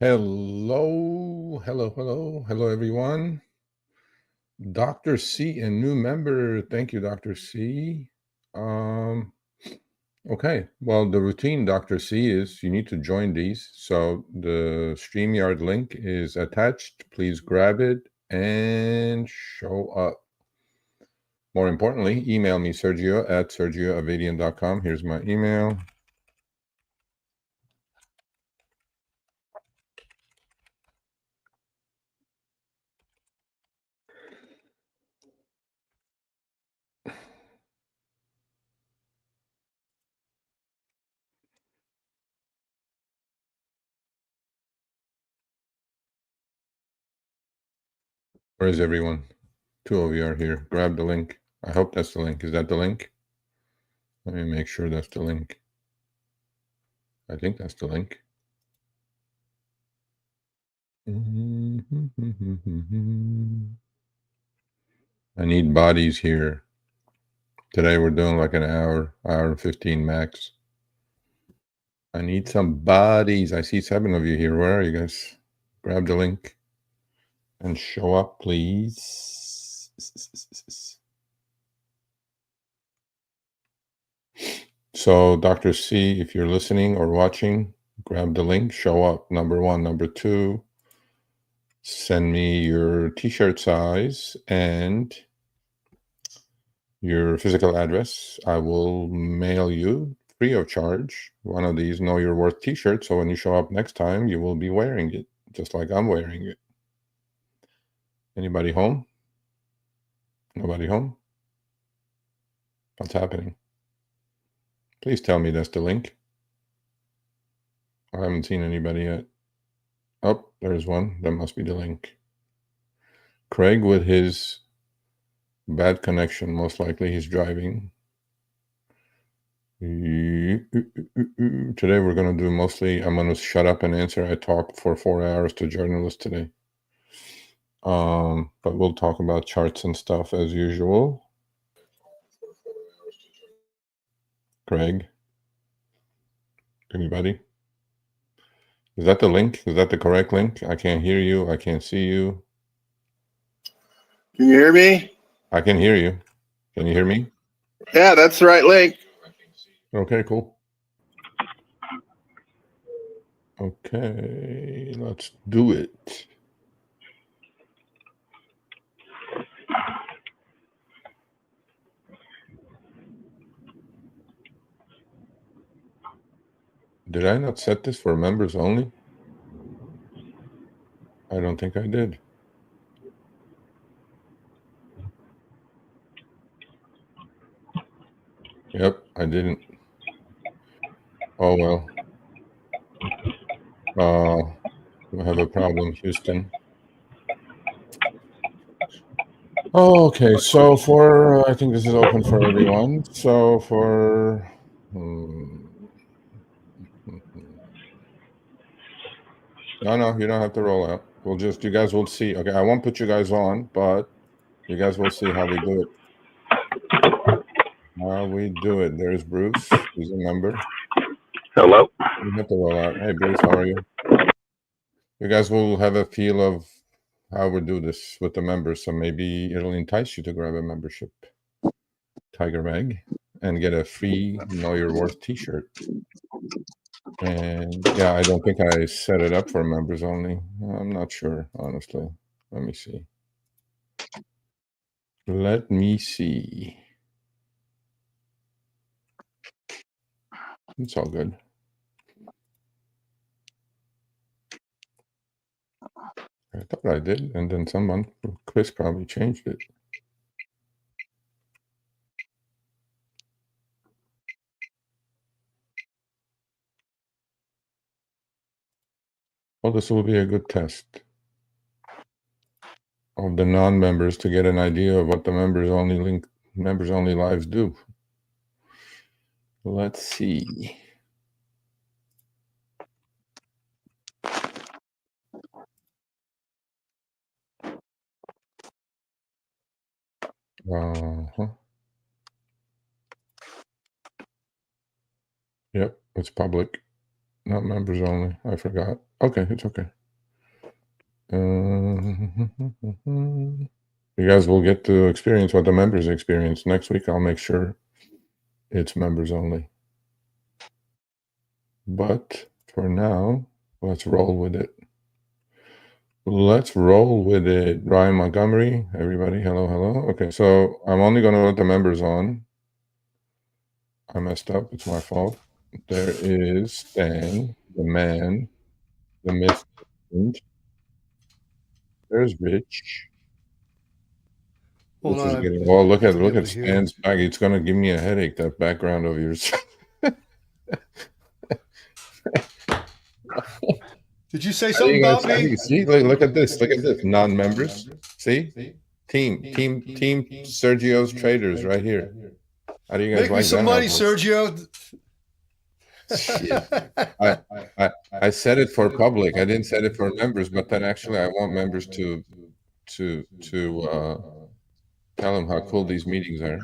Hello, everyone. Dr. C, a new member. Thank you, Dr. C. Okay, well, the routine, Dr. C, is you need to join these. So the StreamYard link is attached. Please grab it and show up. More importantly, email me, Sergio at sergioavedian.com. Here's my email. Where is everyone? 2 of you are here. Grab the link. I hope that's the link. Is that the link? Let me make sure that's the link. I think that's the link. I need bodies here. Today we're doing like an hour and 15 max. I need some bodies. I see 7 of you here. Where are you guys? Grab the link and show up, please. So, Dr. C, if you're listening or watching, grab the link, show up. Number 1. Number 2, send me your t-shirt size and your physical address. I will mail you free of charge one of these Know Your Worth t-shirts, so when you show up next time, you will be wearing it, just like I'm wearing it. Anybody home? Nobody home? What's happening? Please tell me that's the link. I haven't seen anybody yet. Oh, there's one. That must be the link. Craig with his bad connection, most likely he's driving. Today we're going to do mostly, I'm going to shut up and answer. I talked for 4 hours to journalists today. But we'll talk about charts and stuff as usual. Craig? Anybody? Is that the link? Is that the correct link? I can't hear you. I can't see you. Can you hear me? I can hear you. Can you hear me? Yeah, that's the right link. Okay, cool. Okay, let's do it. Did I not set this for members only? I don't think I did. Yep, I didn't. Oh, well. We have a problem, Houston. Oh, okay, so for, I think this is open for everyone. So for, no, you don't have to roll out. We'll just, you guys will see. Okay, I won't put you guys on, but you guys will see how we do it. How we do it. There's Bruce. He's a member. Hello. You have to roll out. Hey, Bruce, how are you? You guys will have a feel of how we do this with the members, so maybe it'll entice you to grab a membership, Tiger Mag, and get a free Know Your Worth t-shirt. And yeah, I don't think I set it up for members only. I'm not sure, honestly. Let me see. It's all good. I thought I did, and then Chris probably changed it. Well, this will be a good test of the non-members to get an idea of what the members only lives do. Let's see. Yep, it's public. Not members only. I forgot. Okay, it's okay. You guys will get to experience what the members experience. Next week, I'll make sure it's members only. But for now, let's roll with it. Let's roll with it. Ryan Montgomery, everybody, hello, hello. Okay, so I'm only going to let the members on. I messed up. It's my fault. There is Stan, the man, the myth. There's Rich. Hold This on, is getting well. Look at able to hear you. Stan's back. It's going to give me a headache. That background of yours. Did you say something about me? See, look at this. Look at this. Non-members. See, team Sergio's traders right here. How do you guys Make like me some that money, outlook? Sergio. Shit. I said it for public. I didn't say it for members, but then actually I want members to tell them how cool these meetings are.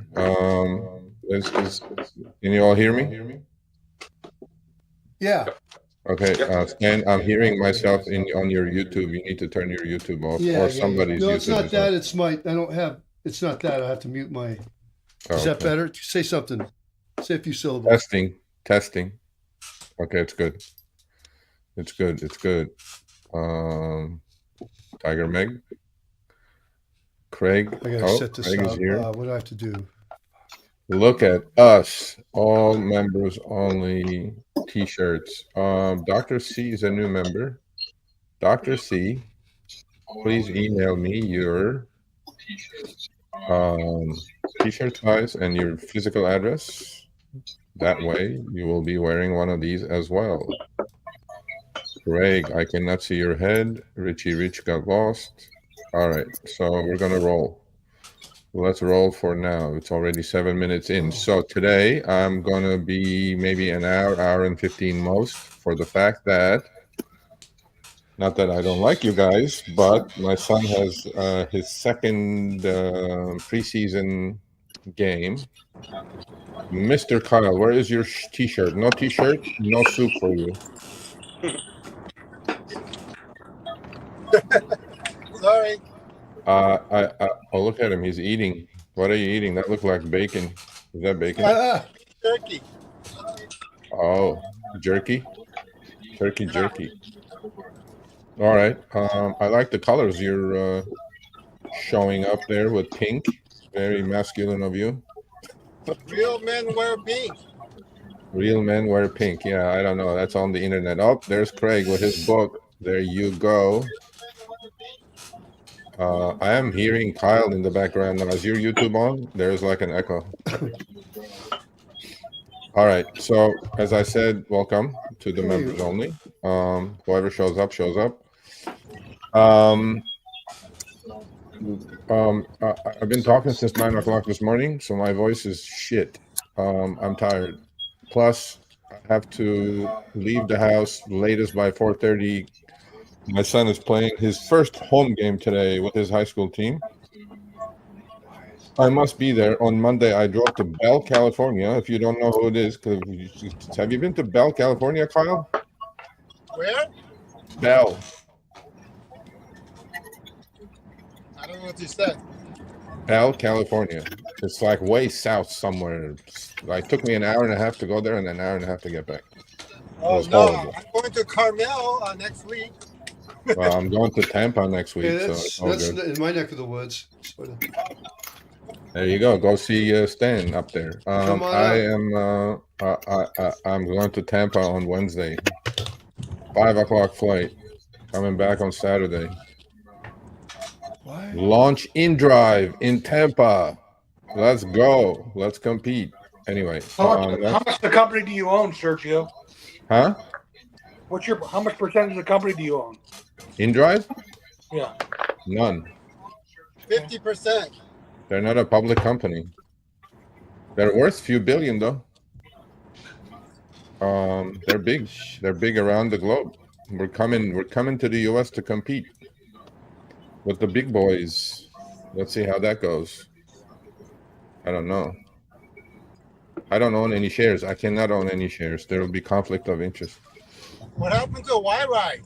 Can you all hear me? Yeah. Okay, Stan, I'm hearing myself on your YouTube. You need to turn your YouTube off, or somebody's No, YouTube. it's not that. It's my. I don't have. It's not that. I have to mute my. Is that better? Say something. Say a few syllables. Testing. Okay, it's good. It's good. Tiger Meg. Craig. I gotta set this Craig up. is here. What do I have to do? Look at us, all members only t-shirts. Dr. C is a new member. Dr. C, please email me your t-shirt size and your physical address. That way you will be wearing one of these as well. Greg, I cannot see your head. Richie Rich got lost. All right, so we're gonna roll. Let's roll for now. It's already 7 minutes in. So today I'm going to be maybe an hour and 15 most, for the fact that, not that I don't like you guys, but my son has his second preseason game. Mr. Kyle, where is your t-shirt? No t-shirt, no soup for you. Sorry. Oh, look at him. He's eating. What are you eating? That looks like bacon. Is that bacon? Turkey. Oh, jerky? Turkey jerky. All right. I like the colors you're showing up there with pink. Very masculine of you. Real men wear pink. Real men wear pink. Yeah, I don't know. That's on the internet. Oh, there's Craig with his book. There you go. I am hearing Kyle in the background now. Is your YouTube on? There's like an echo. All right. So as I said, welcome to the members only. Whoever shows up, shows up. I've been talking since 9 o'clock this morning, so my voice is shit. I'm tired. Plus, I have to leave the house latest by 4:30. My son is playing his first home game today with his high school team. I must be there. On Monday, I drove to Bell, California. If you don't know who it is, have you been to Bell, California, Kyle? Where? Bell. I don't know what you said. Bell, California. It's like way south somewhere. It took me an hour and a half to go there and an hour and a half to get back. Oh, no. Horrible. I'm going to Carmel next week. Well, I'm going to Tampa next week. Yeah, so that's in my neck of the woods. There you go. Go see Stan up there. Come on I'm going to Tampa on Wednesday. 5 o'clock flight. Coming back on Saturday. What? Launch in drive in Tampa. Let's go. Let's compete. Anyway. How much the company do you own, Sergio? Huh? How much percentage of the company do you own? In drive? Yeah. None. 50%. They're not a public company. They're worth a few billion though. They're big. They're big around the globe. We're coming to the US to compete with the big boys. Let's see how that goes. I don't know. I don't own any shares. I cannot own any shares. There will be conflict of interest. What happened to Y-Ride?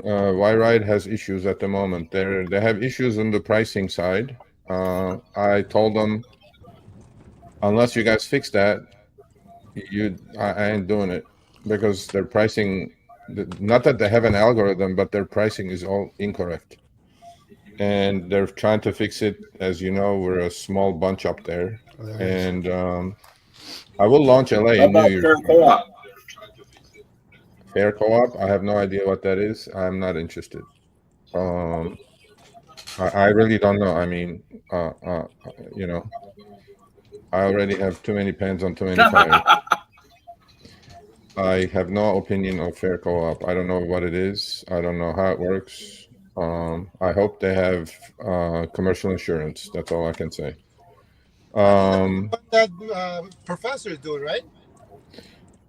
Y-Ride has issues at the moment. They have issues on the pricing side. I told them, unless you guys fix that, I ain't doing it, because their pricing, not that they have an algorithm, but their pricing is all incorrect. And they're trying to fix it. As you know, we're a small bunch up there. Oh, there it is. And I will launch LA in New Year. Fair co-op? I have no idea what that is. I'm not interested. I really don't know. I mean, you know, I already have too many pens on too many fires. I have no opinion of fair co-op. I don't know what it is. I don't know how it works. I hope they have commercial insurance. That's all I can say. What that professor is doing, right?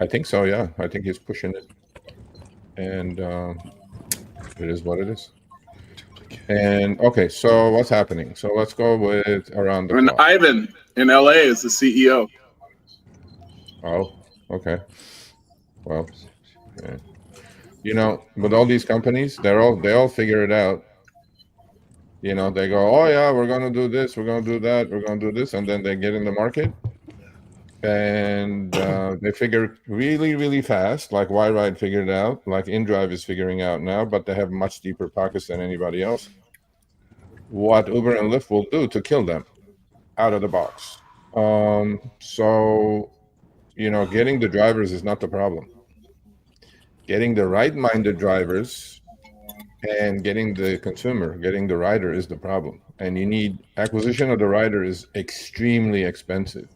I think so, yeah. I think he's pushing it. And it is what it is. And okay, so what's happening? So let's go with around the And clock. Ivan in LA is the CEO. Oh, okay. Well, yeah. You know, with all these companies, they all figure it out. You know, they go, oh yeah, we're gonna do this, we're gonna do that, we're gonna do this, and then they get in the market, and they figure really, really fast, like Y-Ride figured out, like InDrive is figuring out now, but they have much deeper pockets than anybody else. What Uber and Lyft will do to kill them out of the box. So, you know, getting the drivers is not the problem. Getting the right-minded drivers and getting the consumer, getting the rider is the problem. And you need acquisition of the rider is extremely expensive.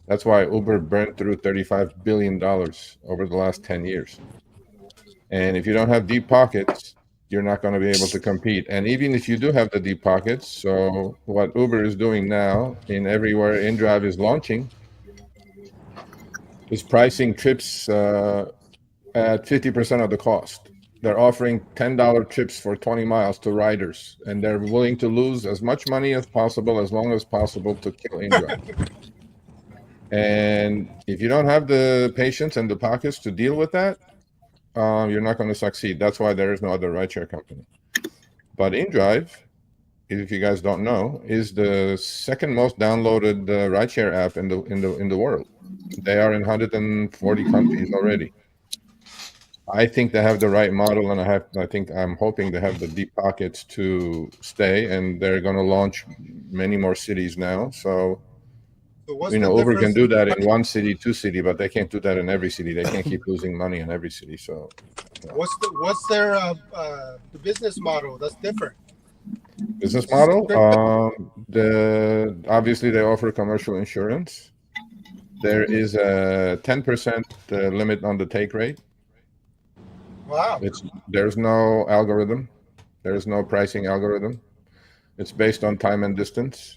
That's why Uber burned through $35 billion over the last 10 years. And if you don't have deep pockets, you're not going to be able to compete. And even if you do have the deep pockets, so what Uber is doing now in everywhere InDrive is launching is pricing trips at 50% of the cost. They're offering $10 trips for 20 miles to riders, and they're willing to lose as much money as possible, as long as possible, to kill InDrive. And if you don't have the patience and the pockets to deal with that, you're not going to succeed. That's why there is no other rideshare company. But InDrive, if you guys don't know, is the second most downloaded rideshare app in the world. They are in 140 countries already. I think they have the right model, and I'm hoping they have the deep pockets to stay, and they're going to launch many more cities now. So you know, Uber can do that in one city, two city, but they can't do that in every city. They can't keep losing money in every city. So, What's their the business model that's different? Business model? Obviously they offer commercial insurance. There is a 10% limit on the take rate. Wow. There's no algorithm. There's no pricing algorithm. It's based on time and distance.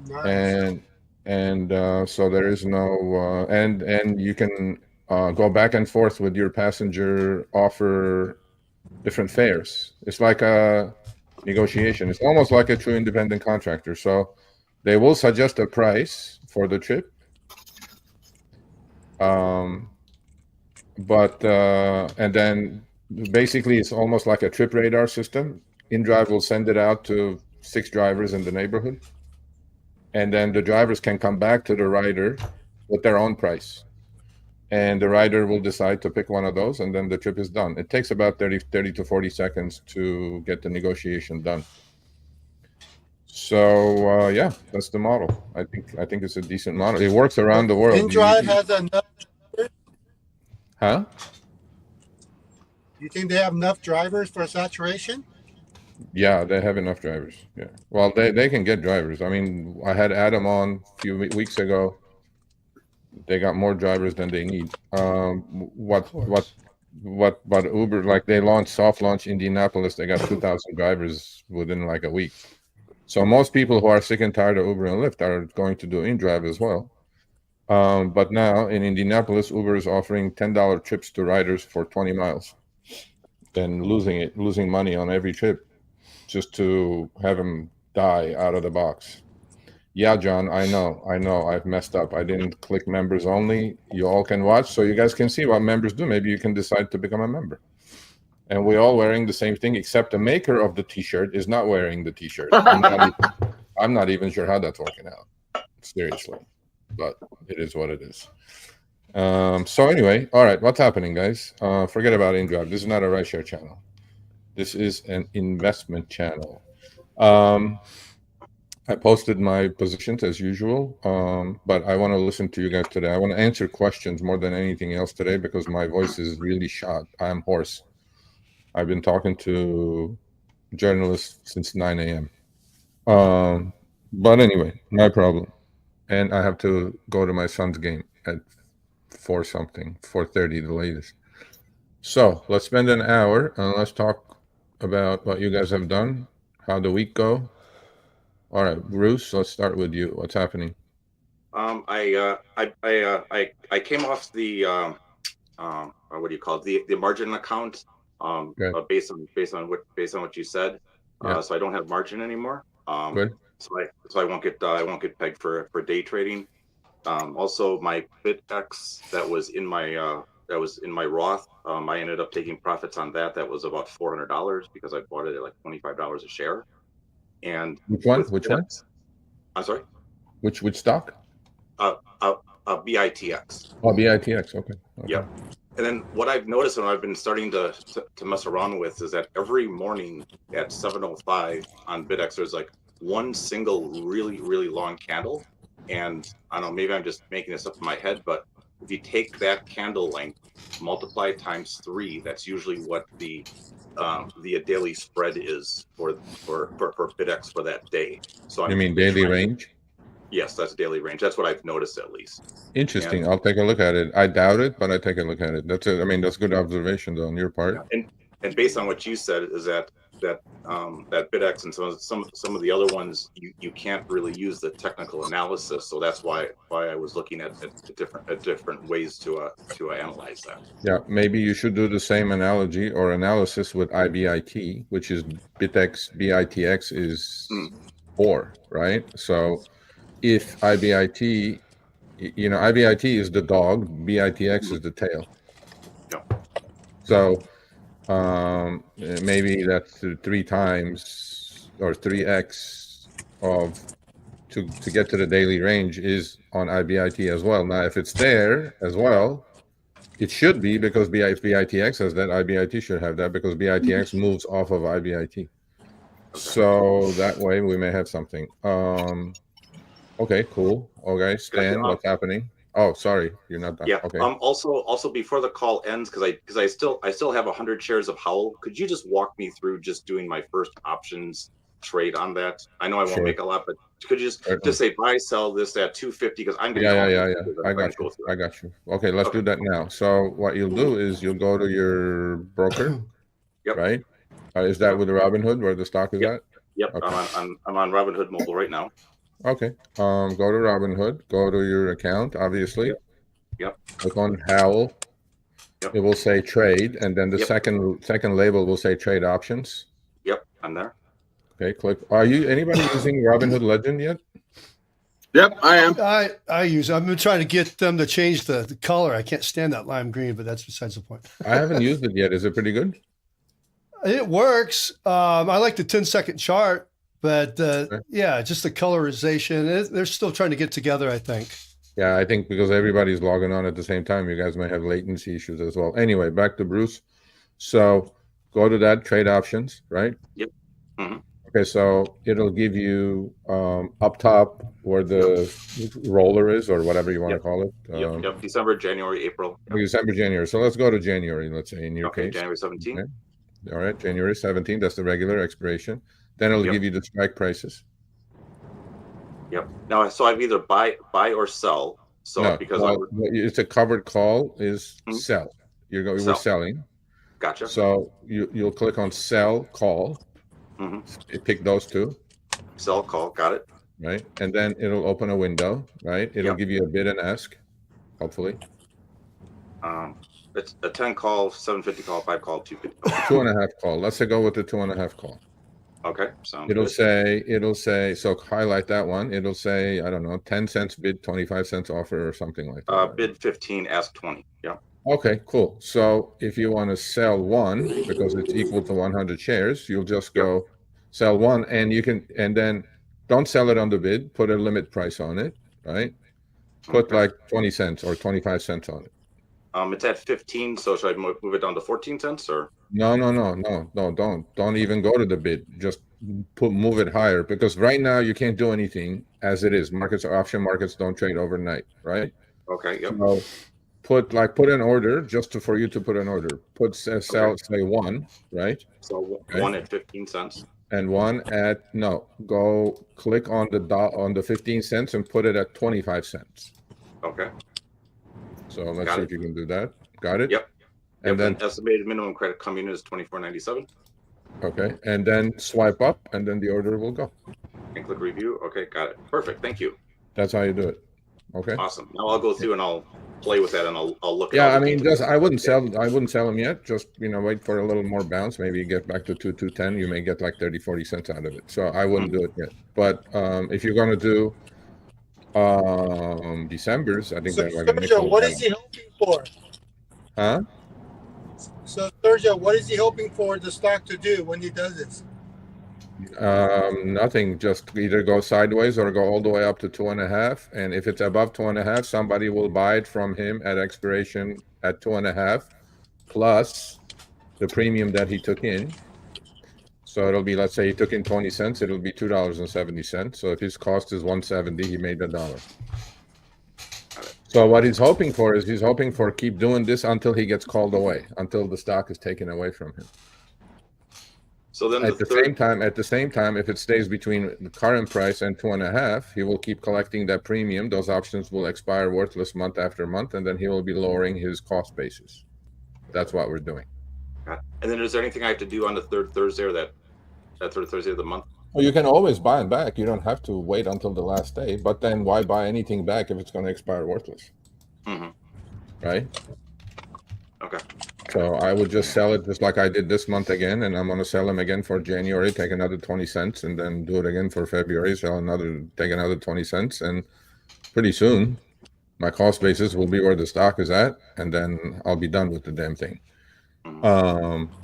Nice. And so there is no and you can go back and forth with your passenger, offer different fares. It's like a negotiation. It's almost like a true independent contractor. So they will suggest a price for the trip, but and then basically it's almost like a trip radar system. InDrive will send it out to 6 drivers in the neighborhood. And then the drivers can come back to the rider with their own price. And the rider will decide to pick one of those, and then the trip is done. It takes about 30 to 40 seconds to get the negotiation done. So, yeah, that's the model. I think it's a decent model. It works around the world. InDrive has enough. Huh? You think they have enough drivers for saturation? Yeah, they have enough drivers. Yeah. Well, they can get drivers. I mean, I had Adam on a few weeks ago. They got more drivers than they need. But Uber, like, they soft launch Indianapolis, they got 2,000 drivers within like a week. So most people who are sick and tired of Uber and Lyft are going to do InDrive as well. But now in Indianapolis, Uber is offering $10 trips to riders for 20 miles and losing money on every trip just to have them die out of the box. Yeah, John, I know. I've messed up. I didn't click members only. You all can watch, so you guys can see what members do. Maybe you can decide to become a member. And we're all wearing the same thing, except the maker of the T-shirt is not wearing the T-shirt. I'm not even sure how that's working out. Seriously, but it is what it is. So anyway, all right, what's happening, guys? Forget about InDrive. This is not a rideshare channel. This is an investment channel. I posted my positions as usual, but I want to listen to you guys today. I want to answer questions more than anything else today because my voice is really shot. I'm hoarse. I've been talking to journalists since 9 a.m. But anyway, my problem. And I have to go to my son's game at 4:30, the latest. So let's spend an hour and let's talk about what you guys have done, how the week go. All right, Bruce, let's start with you. What's happening? I came off the what do you call it? The margin account based on what you said. So I don't have margin anymore. Good. So I won't get pegged for day trading. Also my BitX that was in my Roth. I ended up taking profits on that. That was about $400 because I bought it at like $25 a share. And which one? Which one? I'm sorry. Which stock? BITX. Oh, BITX. Okay. Yeah. And then what I've noticed and I've been starting to mess around with is that every morning at 7:05 on BitX, there's like one single really, really long candle. And I don't know, maybe I'm just making this up in my head, but if you take that candle length, multiply it times 3, that's usually what the daily spread is for BitX for that day. So you mean daily range? Yes, that's daily range. That's what I've noticed at least. Interesting. I'll take a look at it. I doubt it, but I take a look at it. That's it. I mean, that's good observation though on your part. And based on what you said, is that BitX and some of the other ones you can't really use the technical analysis. So that's why I was looking at different ways to analyze that. Yeah, maybe you should do the same analogy or analysis with IBIT, which is BITX is 4, right? So if IBIT, IBIT is the dog, BITX is the tail. Yeah. So maybe that's 3 times or 3x of to get to the daily range is on IBIT as well. Now, if it's there as well, it should be because BITX has that, IBIT should have that because BITX moves off of IBIT. Okay. So that way we may have something. Okay, cool. Okay, Stan, what's happening? Oh, sorry, you're not done. Yeah. Okay. Also before the call ends, because I still have 100 shares of Howell. Could you just walk me through just doing my first options trade on that? I know I won't make a lot, but could you just say buy, sell this at 250 because I'm getting I got you. Okay, let's do that now. So what you'll do is you'll go to your broker. Yep. Right. Is that with the Robinhood where the stock is at? Yep. Okay. I'm on Robinhood Mobile right now. Okay. Go to Robinhood. Go to your account, obviously. Yep. Click on Howell. Yep. It will say trade, and then the second label will say trade options. Yep, I'm there. Okay, click. Are you anybody using Robinhood Legend yet? Yep, I am. I use. I've been trying to get them to change the color. I can't stand that lime green, but that's besides the point. I haven't used it yet. Is it pretty good? It works. I like the 10-second chart, but yeah, just the colorization. They're still trying to get together, I think. Yeah, I think because everybody's logging on at the same time, you guys may have latency issues as well. Anyway, back to Bruce. So go to that trade options, right? Yep. Mm-hmm. Okay, so it'll give you up top where the roller is or whatever you want to call it. Yep. December, January, April. Yep. December, January. So let's go to January, let's say in your case. January 17th. Okay. All right, January 17th. That's the regular expiration. Then it'll give you the strike prices. Yep. Now, so I've either buy or sell. So no, because it's a covered call is sell. We're selling. Gotcha. So you'll click on sell call. Mm-hmm. Pick those two. Sell call. Got it. Right, and then it'll open a window. Right, it'll give you a bid and ask. Hopefully. It's a 10 call, 750 call, 5 call, 250 call. 2.5 call. Let's say go with the 2.5 call. Okay, sounds It'll good. say, so highlight that one. It'll say, I don't know, 10 cents bid, 25 cents offer or something like that. Bid 15, ask 20. Yeah. Okay, cool. So if you want to sell one because it's equal to 100 shares, you'll just go sell one, and you can, and then don't sell it on the bid, put a limit price on it, right? Put Okay. like 20 cents or 25 cents on it. It's at 15, so should I move it down to 14 cents or? No, don't even go to the bid. Just move it higher, because right now you can't do anything as it is. Option markets don't trade overnight, right? Okay, yep. So put an order for you to put an order. Say one, right? So Okay. one at 15 cents. And one at go click on the 15 cents and put it at 25 cents. Okay. So let's see if you can do that. Got it? Yep. And then estimated minimum credit coming in is $24.97. Okay, and then swipe up, and then the order will go. And click review. Okay, got it. Perfect. Thank you. That's how you do it. Okay. Awesome. Now I'll go through and I'll play with that, and I'll look. Yeah, at I mean, I wouldn't sell them yet. Just wait for a little more bounce. Maybe you get back to 210. You may get like 30-40 cents out of it. So I wouldn't do it yet. But if you're going to do December's, I think So, they're like a Sergio, nickel. what is he hoping for? Huh? So, Sergio, what is he hoping for the stock to do when he does this? Nothing. Just either go sideways or go all the way up to 2.5. And if it's above 2.5, somebody will buy it from him at expiration at 2.5, plus the premium that he took in. So it'll be, let's say he took in 20 cents, it'll be $2.70. So if his cost is 170, he made $1. So what he's hoping for is keep doing this until he gets called away, until the stock is taken away from him. So then at the same time, if it stays between the current price and 2.5, he will keep collecting that premium. Those options will expire worthless month after month, and then he will be lowering his cost basis. That's what we're doing. And then is there anything I have to do on the third Thursday or that third Thursday of the month? Well, you can always buy it back. You don't have to wait until the last day. But then why buy anything back if it's going to expire worthless? Mm-hmm. Right? Okay. So I would just sell it just like I did this month again, and I'm going to sell them again for January, take another 20 cents, and then do it again for February, take another 20 cents, and pretty soon my cost basis will be where the stock is at, and then I'll be done with the damn thing.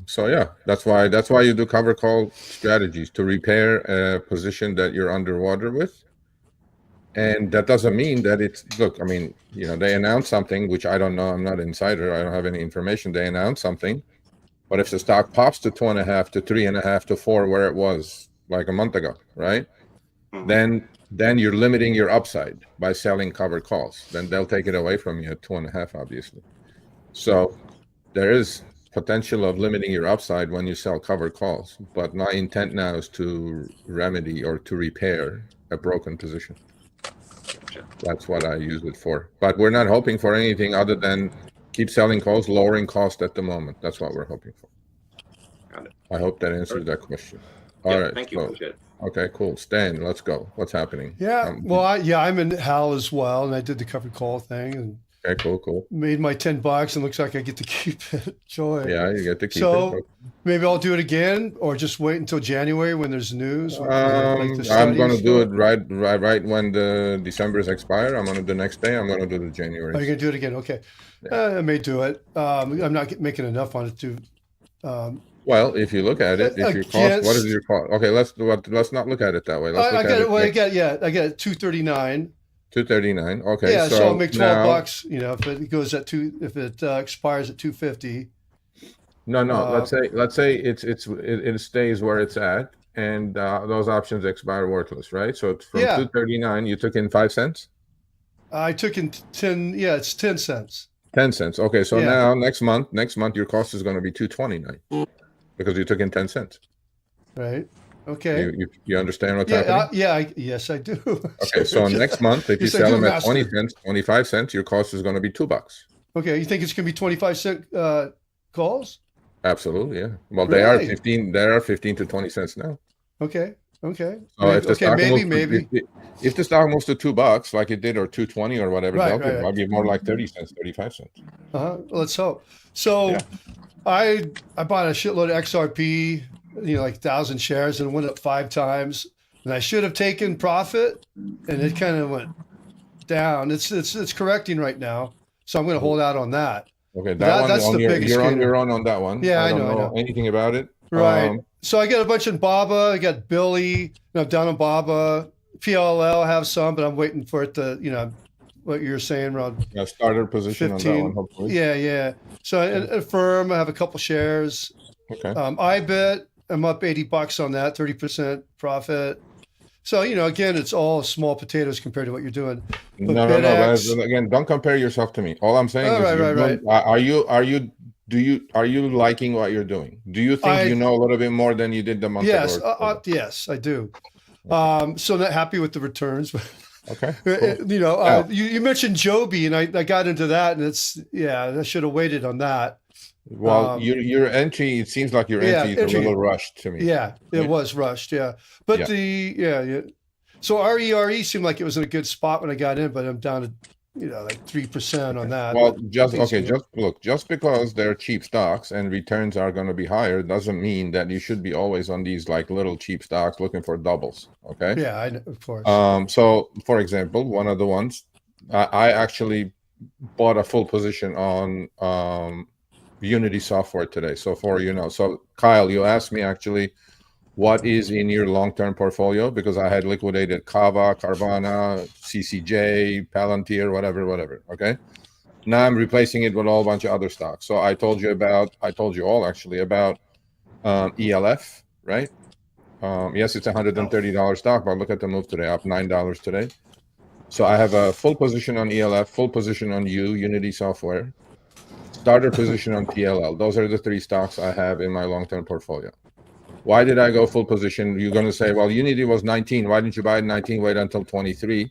So yeah, that's why you do cover call strategies, to repair a position that you're underwater with. And that doesn't mean that I mean, they announce something, which I don't know. I'm not an insider. I don't have any information. They announce something. But if the stock pops to 2.5 to 3.5 to 4, where it was like a month ago, right? Then you're limiting your upside by selling covered calls. Then they'll take it away from you at 2.5, obviously. So there is potential of limiting your upside when you sell covered calls. But my intent now is to remedy or to repair a broken position. That's what I use it for. But we're not hoping for anything other than keep selling calls, lowering cost at the moment. That's what we're hoping for. Got it. I hope that answers that question. Yeah, All right. Thank you. Okay, cool. Stan, let's go. What's happening? Yeah. I'm in HAL as well, and I did the covered call thing and cool. made my $10, and looks like I get to keep it. Joy. Yeah, you get to keep it. So maybe I'll do it again, or just wait until January when there's news. I'm going to do it right when the December's expire. I'm going to do the next day. I'm going to do the January. Oh, you're going to do it again? Okay. Yeah. I may do it. I'm not making enough on it to. Well, if you look at it, if your cost, what is your cost? Okay, let's not look at it that way. Let's look at it. I got $239. 239. Okay. Yeah, so I'll make $12. If it goes at if it expires at 250. No. Let's say it stays where it's at, and those options expire worthless, right? So it's from 239. You took in 5 cents. I took in 10. Yeah, it's 10 cents. 10 cents. Okay, so now next month your cost is going to be 229 because you took in 10 cents. Right. Okay. You understand what's happening? Yes, I do. Okay, so next month, if you sell them at 20 cents, 25 cents, your cost is going to be $2. Okay, you think it's going to be 25-cent calls? Absolutely, yeah. Well, they are 15 to 20 cents now. Okay. So if the stock if the stock moves to $2 like it did, or 220 or whatever, it might be more like 30 cents, 35 cents. Let's hope. So I bought a shitload of XRP. like 1,000 shares and went up 5 times. And I should have taken profit, and it kind of went down. It's correcting right now, so I'm going to hold out on that. Okay, That's the biggest you're on gainer. your own on that one. Yeah, I I don't know, I know know. anything about it. Right. So I got a bunch in BABA. I got Billy. Down in BABA. PLL, I have some, but I'm waiting for it to, what you're saying, around A starter position 15. on that one, hopefully. Yeah. So in Firm, I have a couple shares. Okay. iBit, I'm up $80 on that, 30% profit. So, again, it's all small potatoes compared to what you're doing. But No. BitX, Again, don't compare yourself to me. All I'm saying Oh, is, right. are you liking what you're doing? Do you think you know a little bit more than you did the month yes, ago? yes, I do. So not happy with the returns. Okay. Cool. You mentioned Joby, and I got into that, and I should have waited on that. Well, your entry, it seems like your entry is a little rushed to me. Yeah, it right? was rushed. Yeah, but So RERE seemed like it was in a good spot when I got in, but I'm down to like 3% on that. Well, just because they're cheap stocks and returns are going to be higher doesn't mean that you should be always on these like little cheap stocks looking for doubles. Okay. Yeah, I know, of course. So for example, one of the ones I actually bought a full position on Unity Software today. So so Kyle, you asked me actually what is in your long-term portfolio, because I had liquidated Kava, Carvana, CCJ, Palantir, whatever. Okay. Now I'm replacing it with a whole bunch of other stocks. So I told you all actually about ELF, right? Yes, it's $130 stock, but look at the move today, up $9 today. So I have a full position on ELF, full position on Unity Software, starter position on TLL. Those are the 3 stocks I have in my long-term portfolio. Why did I go full position? You're going to say, well, Unity was 19. Why didn't you buy it 19? Wait until 23.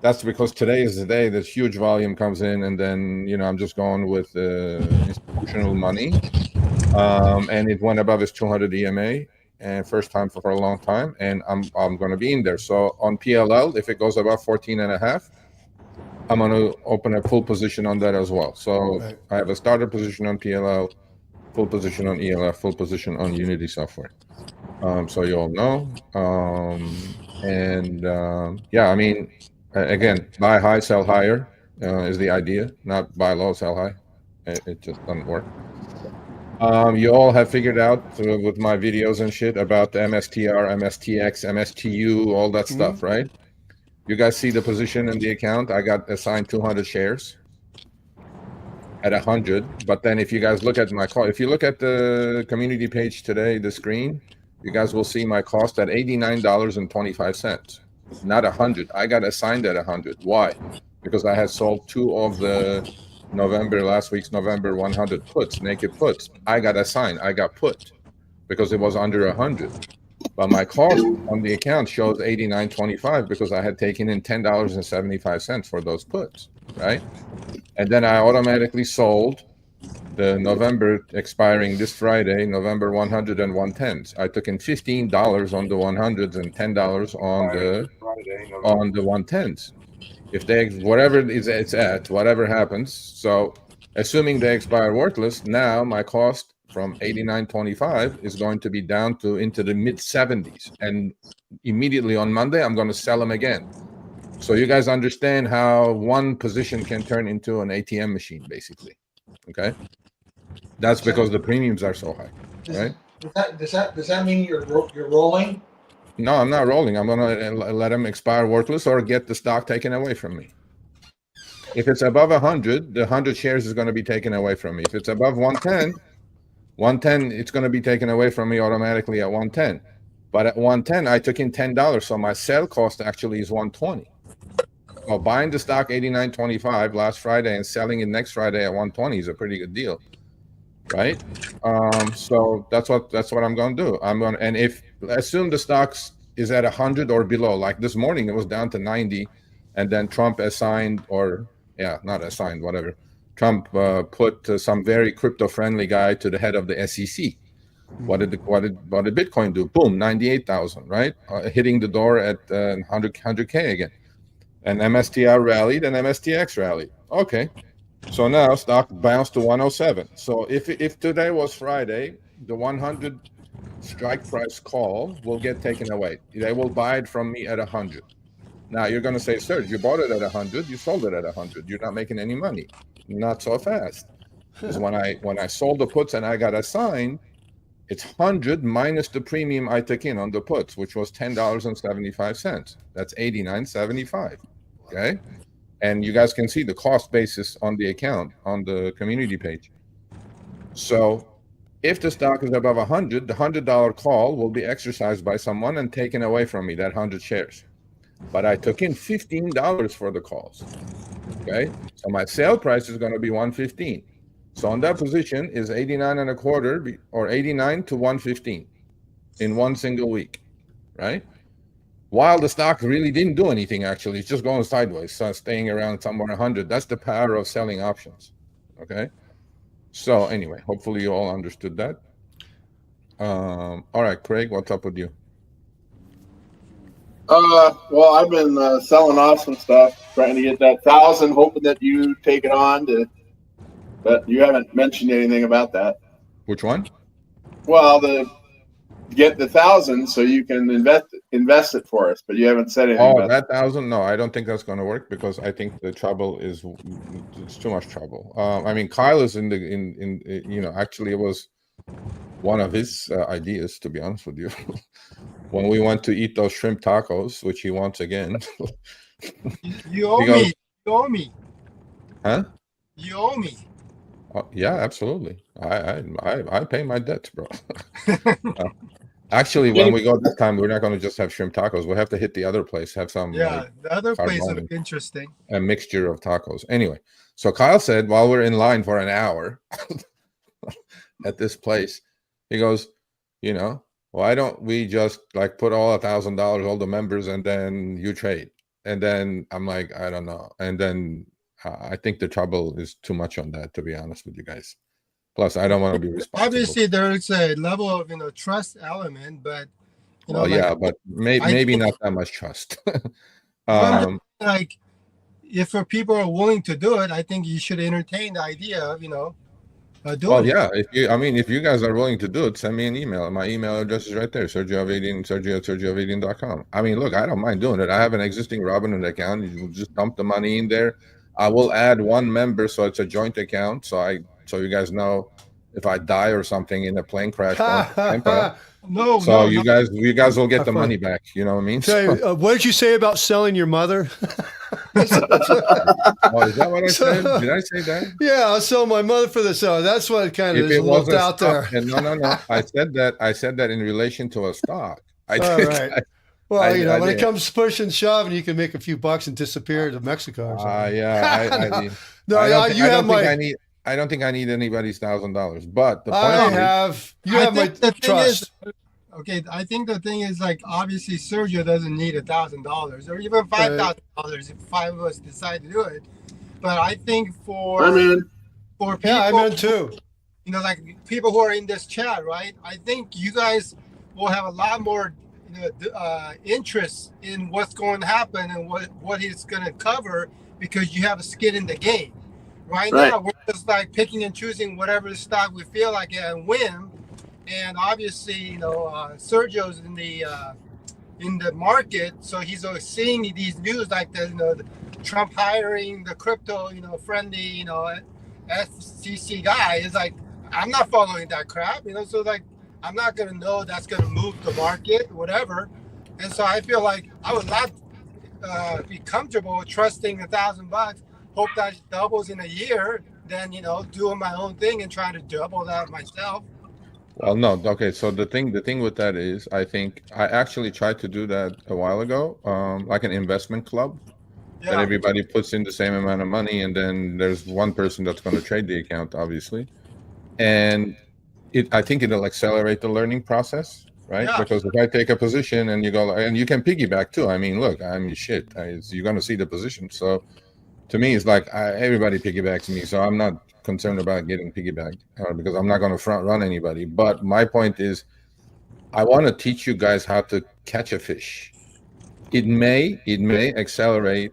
That's because today is the day this huge volume comes in, and then I'm just going with institutional money, and it went above its 200 EMA, and first time for a long time, and I'm going to be in there. So on PLL, if it goes above 14.5, I'm going to open a full position on that as well. So right. I have a starter position on PLL, full position on ELF, full position on Unity Software. So you all know. Again, buy high, sell higher is the idea, not buy low, sell high. It just doesn't work. You all have figured out with my videos and shit about the MSTR, MSTX, MSTU, all that stuff, right? You guys see the position in the account. I got assigned 200 shares at 100. But then if you guys look at my call, if you look at the community page today, the screen, you guys will see my cost at $89.25, not 100. I got assigned at 100. Why? Because I had sold 2 of the last week's November 100 puts, naked puts. I got assigned. I got put because it was under 100. But my cost on the account shows $89.25 because I had taken in $10.75 for those puts, right? And then I automatically sold the November expiring this Friday, November 100 and 110s. I took in $15 on the 100s and $10 on the 110s. If they, whatever it's at, whatever happens. So assuming they expire worthless, now my cost from $89.25 is going to be down to into the mid 70s. And immediately on Monday, I'm going to sell them again. So you guys understand how one position can turn into an ATM machine, basically. Okay. That's because the premiums are so high, right? Does that mean you're rolling? No, I'm not rolling. I'm going to let them expire worthless or get the stock taken away from me. If it's above 100, the 100 shares is going to be taken away from me. If it's above 110, it's going to be taken away from me automatically at 110. But at 110, I took in $10, so my sell cost actually is 120. Well, buying the stock $89.25 last Friday and selling it next Friday at 120 is a pretty good deal, right? So that's what I'm going to do. And if assume the stocks is at 100 or below, like this morning it was down to 90, and then Trump assigned, or not assigned, whatever. Trump put some very crypto-friendly guy to the head of the SEC. What did Bitcoin do? Boom, 98,000, right? Hitting the door at 100K again. And MSTR rallied and MSTX rallied. Okay, so now stock bounced to 107. So if today was Friday, the 100 strike price call will get taken away. They will buy it from me at 100. Now you're going to say, Serge, you bought it at 100, you sold it at 100. You're not making any money. Not so fast. Because when I sold the puts and I got assigned, it's 100 minus the premium I took in on the puts, which was $10.75. That's $89.75. Okay. And you guys can see the cost basis on the account on the community page. So if the stock is above 100, the $100 call will be exercised by someone and taken away from me, that 100 shares. But I took in $15 for the calls. Okay. So my sale price is going to be 115. So on that position is 89 and a quarter or 89 to 115 in one single week, right? While the stock really didn't do anything, actually, it's just going sideways, so staying around somewhere 100. That's the power of selling options, okay? So anyway, hopefully you all understood that. All right, Craig, what's up with you? Well, I've been selling off some stuff, trying to get that 1,000, hoping that you take it on but you haven't mentioned anything about that. Which one? Well, get the 1,000 so you can invest it for us, but you haven't said anything about that 1,000. No, I don't think that's going to work because I think the trouble is it's too much trouble. I mean, Kyle is actually it was one of his ideas, to be honest with you. When we went to eat those shrimp tacos, which he wants again. You owe me. You owe me. Huh? You owe me. Yeah, absolutely. I pay my debts, bro. Actually, when we go this time, we're not going to just have shrimp tacos. We'll have to hit the other place, have some. Yeah, the other place is interesting. A mixture of tacos. Anyway, so Kyle said while we're in line for an hour at this place, he goes, why don't we just like put all $1,000, all the members, and then you trade? And then I'm like, I don't know. And then I think the trouble is too much on that, to be honest with you guys. Plus, I don't want to be responsible. Obviously, there's a level of trust element, but yeah, but maybe not that much trust. Like, if people are willing to do it, I think you should entertain the idea of doing well, yeah. If you guys are willing to do it, send me an email. My email address is right there, Sergio Avedian, sergio@sergioavedian.com. I mean, look, I don't mind doing it. I have an existing Robinhood account. You just dump the money in there. I will add one member, so it's a joint account. So you guys know if I die or something in a plane crash. You guys will get the money back. You know what I mean? What did you say about selling your mother? Oh, is that what I said? Did I say that? Yeah, I'll sell my mother for this. That's what kind of is left out there. No. I said that in relation to a stock. All right. Well, when it comes to push and shove, and you can make a few bucks and disappear to Mexico or something. Yeah. I don't think I need anybody's $1,000. But the point you have my trust. I think the thing is, like, obviously Sergio doesn't need $1,000 or even $5,000 if 5 of us decide to do it. But I think for people, I'm in too. Like people who are in this chat, right? I think you guys will have a lot more interest in what's going to happen and what he's going to cover because you have a skin in the game. Right now, we're just like picking and choosing whatever stock we feel like and win. And obviously, Sergio's in the market, so he's always seeing these news like the Trump hiring the crypto, friendly, FCC guy. Is like, I'm not following that crap, So like, I'm not gonna know that's gonna move the market, whatever. And so I feel like I would not be comfortable trusting $1,000. Hope that doubles in a year. Then doing my own thing and trying to double that myself. Well, no. Okay. So the thing with that is, I think I actually tried to do that a while ago, like an investment club that everybody puts in the same amount of money. And then there's one person that's going to trade the account, obviously. And I think it'll accelerate the learning process, right? Yeah. Because if I take a position and you go, and you can piggyback too. I mean, look, you're going to see the position. So to me, it's like everybody piggybacks me. So I'm not concerned about getting piggybacked because I'm not going to front run anybody. But my point is, I want to teach you guys how to catch a fish. It may accelerate.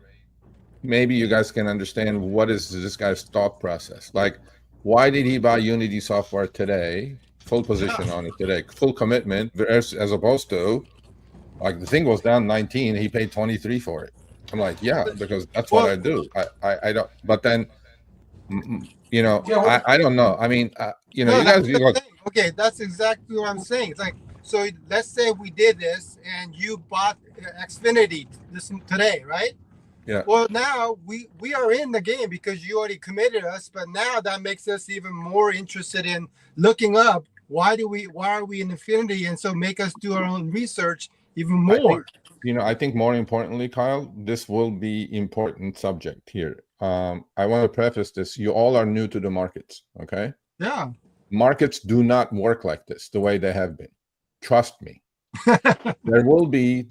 Maybe you guys can understand what is this guy's thought process. Like, why did he buy Unity software today full position on it today, full commitment, as opposed to like the thing was down 19, he paid 23 for it. I'm like, yeah, because that's what I do. I don't, but then, you know, I don't know. I mean, you know, No, you that's guys, the you look, thing. Okay, that's exactly what I'm saying. It's like, so let's say we did this and you bought Xfinity this today, right? yeah. Well, now we are in the game because you already committed us, but now that makes us even more interested in looking up why are we in Infinity, and so make us do our own research even more. I think more importantly, Kyle, this will be important subject here. I want to preface this. You all are new to the markets, okay? Yeah. Markets do not work like this the way they have been. Trust me. there will be,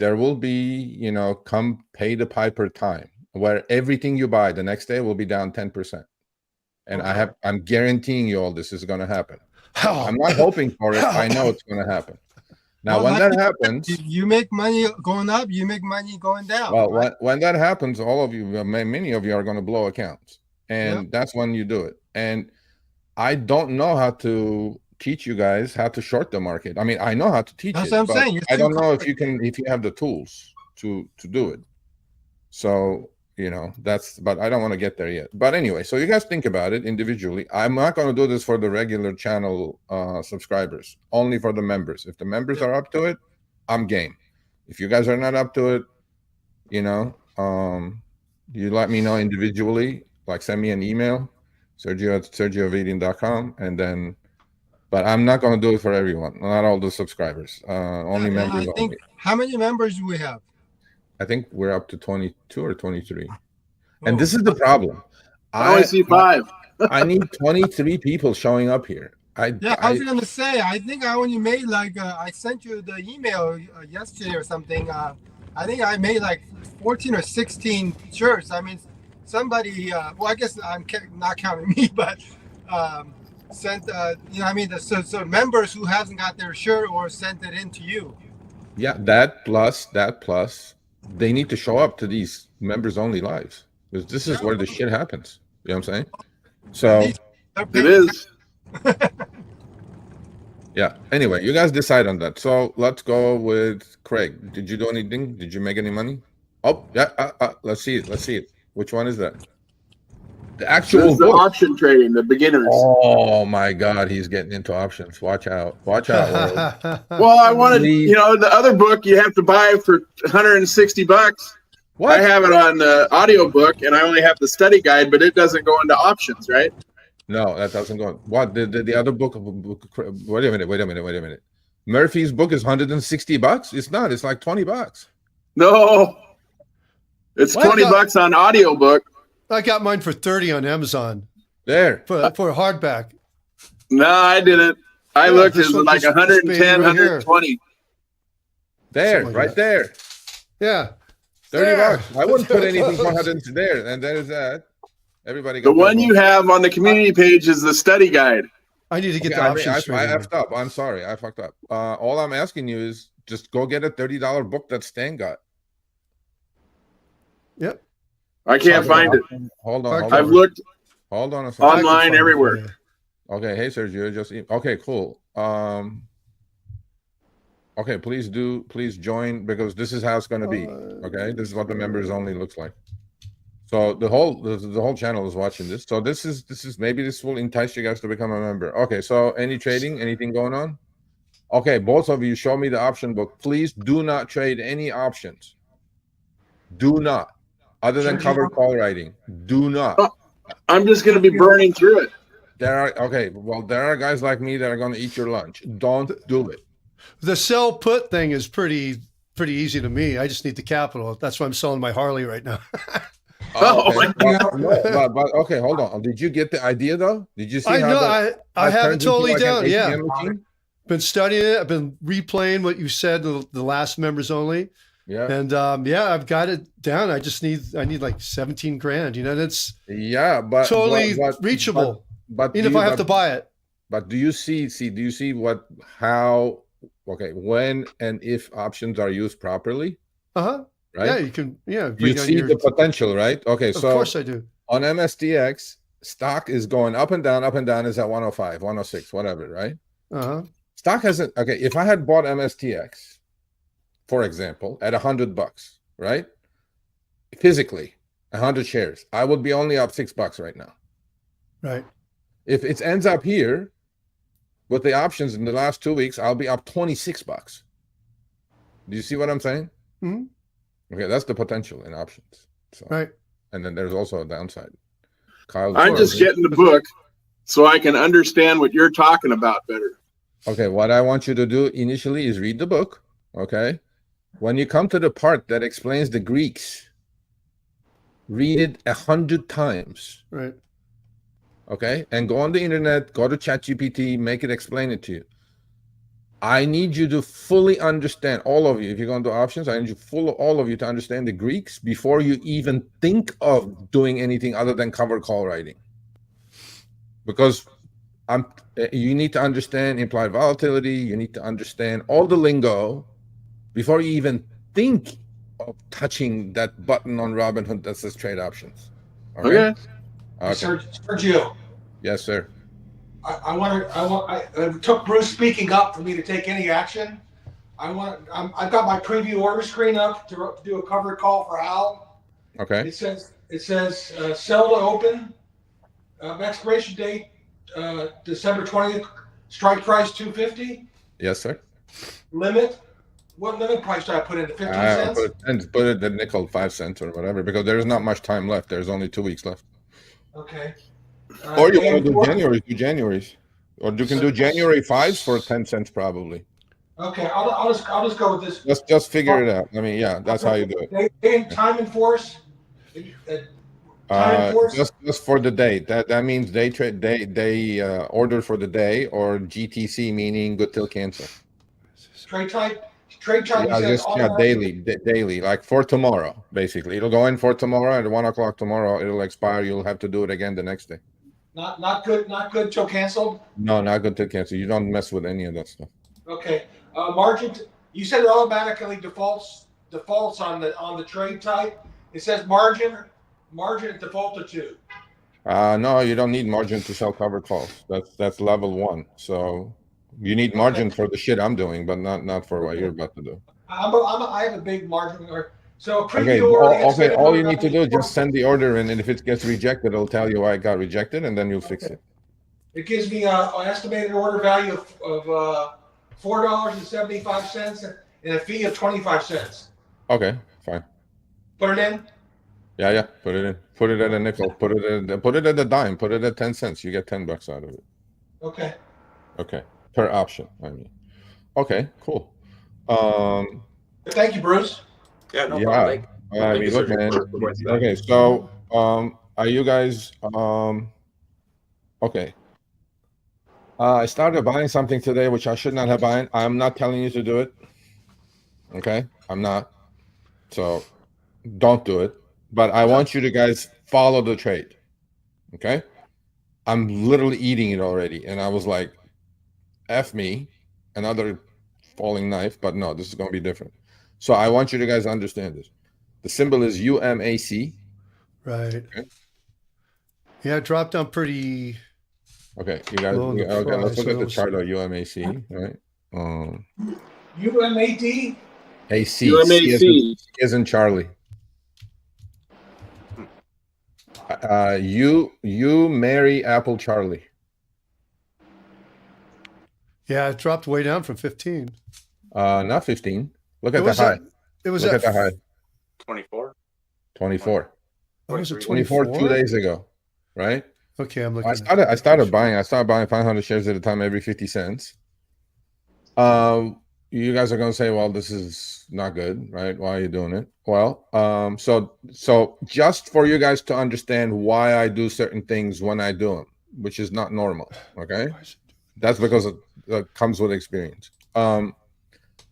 you know, come pay the piper time where everything you buy the next day will be down 10%. And I'm guaranteeing you all this is going to happen. I'm not hoping for it. I know it's going to happen. Now, when that happens, you make money going up, you make money going down. Well, right? when that happens, all of you, many of you are going to blow accounts, and that's when you do it. And I don't know how to teach you guys how to short the market. I mean, I know how to teach That's it, what I'm but saying. I don't know if you have the tools to do it. So, you know, but I don't want to get there yet. But anyway, so you guys think about it individually. I'm not going to do this for the regular channel subscribers, only for the members. If the members are up to it, I'm game. If you guys are not up to it, you know, you let me know individually, like send me an email, Sergio@sergioavedian.com, and then, but I'm not going to do it for everyone, not all the subscribers, only members only. How many members do we have? I think we're up to 22 or 23. And this is the problem. I only see 5. I need 23 people showing up here. I was going to say, I think I only made like, I sent you the email yesterday or something. I think I made like 14 or 16 shirts. I mean, somebody, well, I guess I'm not counting me, but sent, you know, I mean, so members who hasn't got their shirt or sent it in to you. Yeah, that plus, they need to show up to these members only lives, because this is where the shit happens. You know what I'm saying? So it is. Yeah. Anyway, you guys decide on that. So let's go with Craig. Did you do anything? Did you make any money? Oh, yeah. Let's see it. Which one is that? The actual the option trading, the beginners. Oh my God, he's getting into options. Watch out. Watch out, world. Well, I wanted, you know, the other book you have to buy for $160. What? I have it on the audio book, and I only have the study guide, but it doesn't go into options, right? No, that doesn't go. What the other book? Wait a minute. Murphy's book is $160. It's not. It's like $20. No, it's $20 on audio book. I got mine for 30 on Amazon. There for a hardback. No, I didn't. I looked. It was like 110, 120. There, right there. Yeah, $30. I wouldn't put anything for 100 there, and there's that. Everybody. The one you have on the community page is the study guide. I need to get the options. I effed up. I'm sorry. I fucked up. All I'm asking you is just go get a $30 book that Stan got. Yep. I can't find it. Hold on. I've looked. Hold on a second. Online everywhere. Okay. Hey, Sergio. Okay. Cool. Okay. Please join, because this is how it's going to be. Okay. This is what the members only looks like. So the whole channel is watching this. So this is maybe this will entice you guys to become a member. Okay. So any trading, anything going on? Okay. Both of you show me the option book. Please do not trade any options. Do not. Other than covered call writing, do not. I'm just going to be burning through it. There are guys like me that are going to eat your lunch. Don't do it. The sell put thing is pretty easy to me. I just need the capital. That's why I'm selling my Harley right now. Okay. But okay, hold on. Did you get the idea though? Did you see? I have it totally down. Yeah, been studying it. I've been replaying what you said. The last members only. Yeah. And I've got it down. I need like 17 grand. You know, that's but totally reachable. But even if I have to buy it. But do you see how when and if options are used properly? Right? Yeah, you can. Yeah, you see the potential, right? Okay, so of course I do. On MSDX, stock is going up and down. Up and down is at 105, 106, whatever, right? Stock hasn't. Okay, if I had bought MSTX, for example, at $100, right? Physically, 100 shares, I would be only up $6 right now. Right. If it ends up here with the options in the last 2 weeks, I'll be up $26. Do you see what I'm saying? Mm-hmm. Okay, that's the potential in options. So, right. And then there's also a downside. Kyle, I'm just getting the book so I can understand what you're talking about better. Okay, what I want you to do initially is read the book. Okay. When you come to the part that explains the Greeks, read it 100 times. Right. Okay. And go on the internet, go to ChatGPT, make it explain it to you. I need you to fully understand, all of you, if you're going to do options, I need all of you to understand the Greeks before you even think of doing anything other than cover call writing. Because you need to understand implied volatility, you need to understand all the lingo before you even think of touching that button on Robinhood that says trade options. Okay. Sergio. Yes, sir. It took Bruce speaking up for me to take any action. I've got my preview order screen up to do a cover call for Al. Okay. It says sell to open, expiration date December 20th, strike price 250. Yes, sir. Limit. What limit price do I put in? 15 cents? Put it at nickel 5 cents or whatever, because there's not much time left. There's only 2 weeks left. Okay. Or you want to do January? Do January's, or you can do January 5s for 10 cents probably. Okay, I'll just go with this. Just figure it out. I mean, yeah, that's how you do it. Time and force. Just for the day. That means they order for the day, or GTC, meaning good till cancel. Trade type. Yeah, daily, like for tomorrow, basically. It'll go in for tomorrow at 1 o'clock tomorrow. It'll expire. You'll have to do it again the next day. Not good till canceled. No, not good till cancel. You don't mess with any of that stuff. Okay. Margin. You said it automatically defaults on the trade type. It says margin default to 2. No, you don't need margin to sell covered calls. That's level 1. So you need margin for the shit I'm doing, but not for what you're about to do. I have a big margin. So okay. All you need to do is just send the order in, and if it gets rejected, it'll tell you why it got rejected, and then you'll fix it. It gives me an estimated order value of $4.75 and a fee of 25 cents. Okay, fine. Put it in. Yeah. Put it in. Put it at a nickel. Put it at a dime. Put it at 10 cents. You get $10 out of it. Okay. Okay. Per option, I mean. Okay, cool. Thank you, Bruce. Yeah, no problem. I mean, look, man. Okay, so are you guys okay? I started buying something today, which I should not have buying. I'm not telling you to do it. Okay, I'm not. So don't do it. But I want you to guys follow the trade. Okay, I'm literally eating it already, and I was like, F me, another falling knife, but no, this is going to be different. So I want you to guys understand this. The symbol is UMAC. Right. Okay. Yeah, it dropped down pretty. Okay, you guys. Okay, let's look at the chart of UMAC. Right. UMAD. AC. UMAC is in Charlie. You Mary Apple Charlie. Yeah, it dropped way down from 15. Not 15. Look at the high. Look at the high. 24. 24. Oh, was it 24? 2 days ago, right? Okay, I'm looking. I started buying 500 shares at a time every 50 cents. You guys are going to say, well, this is not good, right? Why are you doing it? Well, so just for you guys to understand why I do certain things when I do them, which is not normal, okay? That's because it comes with experience.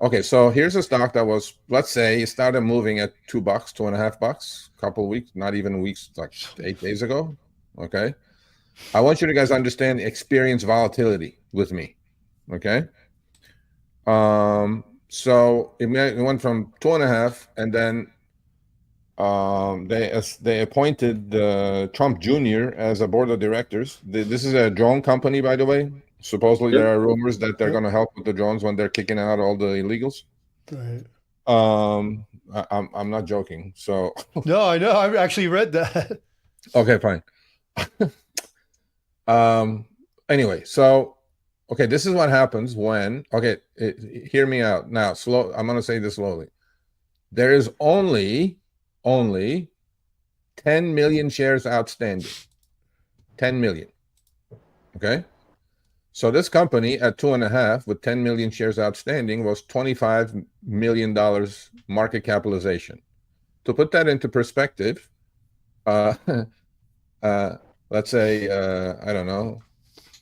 Okay, so here's a stock that was, let's say, it started moving at $2, $2.50, a couple of weeks, not even weeks, like 8 days ago. Okay, I want you to guys understand experience volatility with me. Okay, so it went from 2.5, and then they appointed Trump Jr. as a board of directors. This is a drone company, by the way. Supposedly there are rumors that they're going to help with the drones when they're kicking out all the illegals. Right. I'm not joking. So no, I know. I actually read that. Okay, fine. Anyway, so okay, this is what happens when hear me out now. I'm going to say this slowly. There is only 10 million shares outstanding. 10 million. Okay. So this company at 2.5 with 10 million shares outstanding was $25 million market capitalization. To put that into perspective, let's say, I don't know,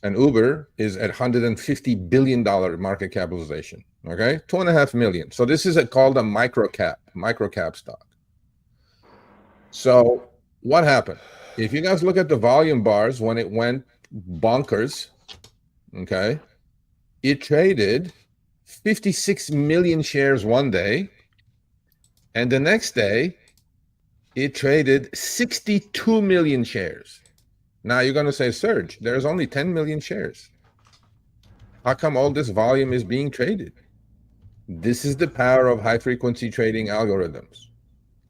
an Uber is at $150 billion market capitalization. Okay. 2.5 million. So this is called a microcap stock. So what happened? If you guys look at the volume bars when it went bonkers, okay, it traded 56 million shares one day, and the next day it traded 62 million shares. Now you're going to say, Serge, there's only 10 million shares. How come all this volume is being traded? This is the power of high frequency trading algorithms.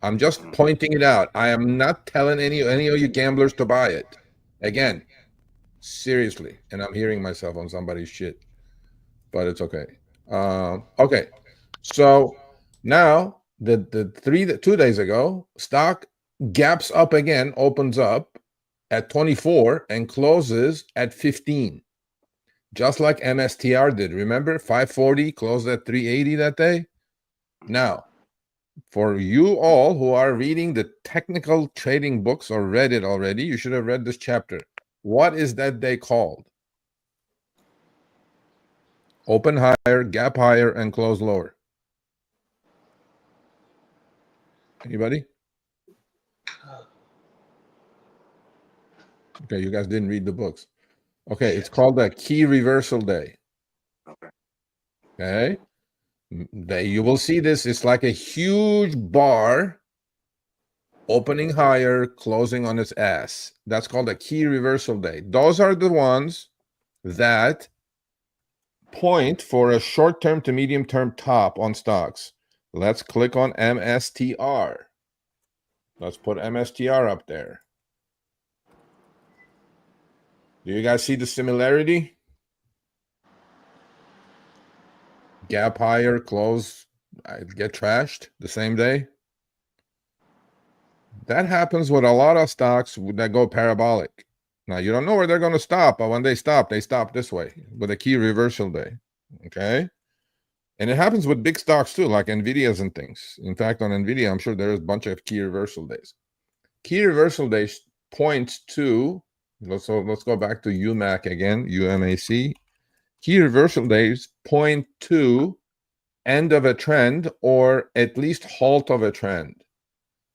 I'm just pointing it out. I am not telling any of you gamblers to buy it. Again, seriously, and I'm hearing myself on somebody's shit, but it's okay. Okay, so now the 2 days ago, stock gaps up again, opens up at 24 and closes at 15, just like MSTR did. Remember, 540 closed at 380 that day. Now, for you all who are reading the technical trading books or read it already, you should have read this chapter. What is that day called? Open higher, gap higher, and close lower. Anybody? Okay, you guys didn't read the books. Okay, it's called a key reversal day. Okay. You will see this. It's like a huge bar opening higher, closing on its ass. That's called a key reversal day. Those are the ones that point for a short-term to medium-term top on stocks. Let's click on MSTR. Let's put MSTR up there. Do you guys see the similarity? Gap higher, close, get trashed the same day. That happens with a lot of stocks that go parabolic. Now, you don't know where they're going to stop, but when they stop this way with a key reversal day. Okay? And it happens with big stocks too, like NVIDIA's and things. In fact, on NVIDIA, I'm sure there's a bunch of key reversal days. Key reversal days points to, let's go back to UMAC again, UMAC. Key reversal days point to end of a trend or at least halt of a trend.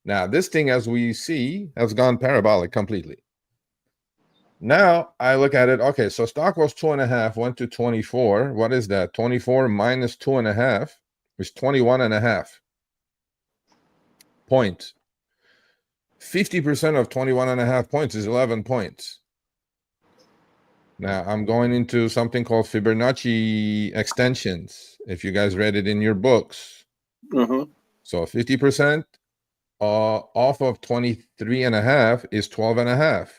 Now, this thing, as we see, has gone parabolic completely. Now, I look at it. Okay, so stock was 2.5, went to 24. What is that? 24 minus 2.5 is 21.5 points. 50% of 21.5 points is 11 points. Now, I'm going into something called Fibonacci extensions, if you guys read it in your books. So 50% off of 23.5 is 12.5,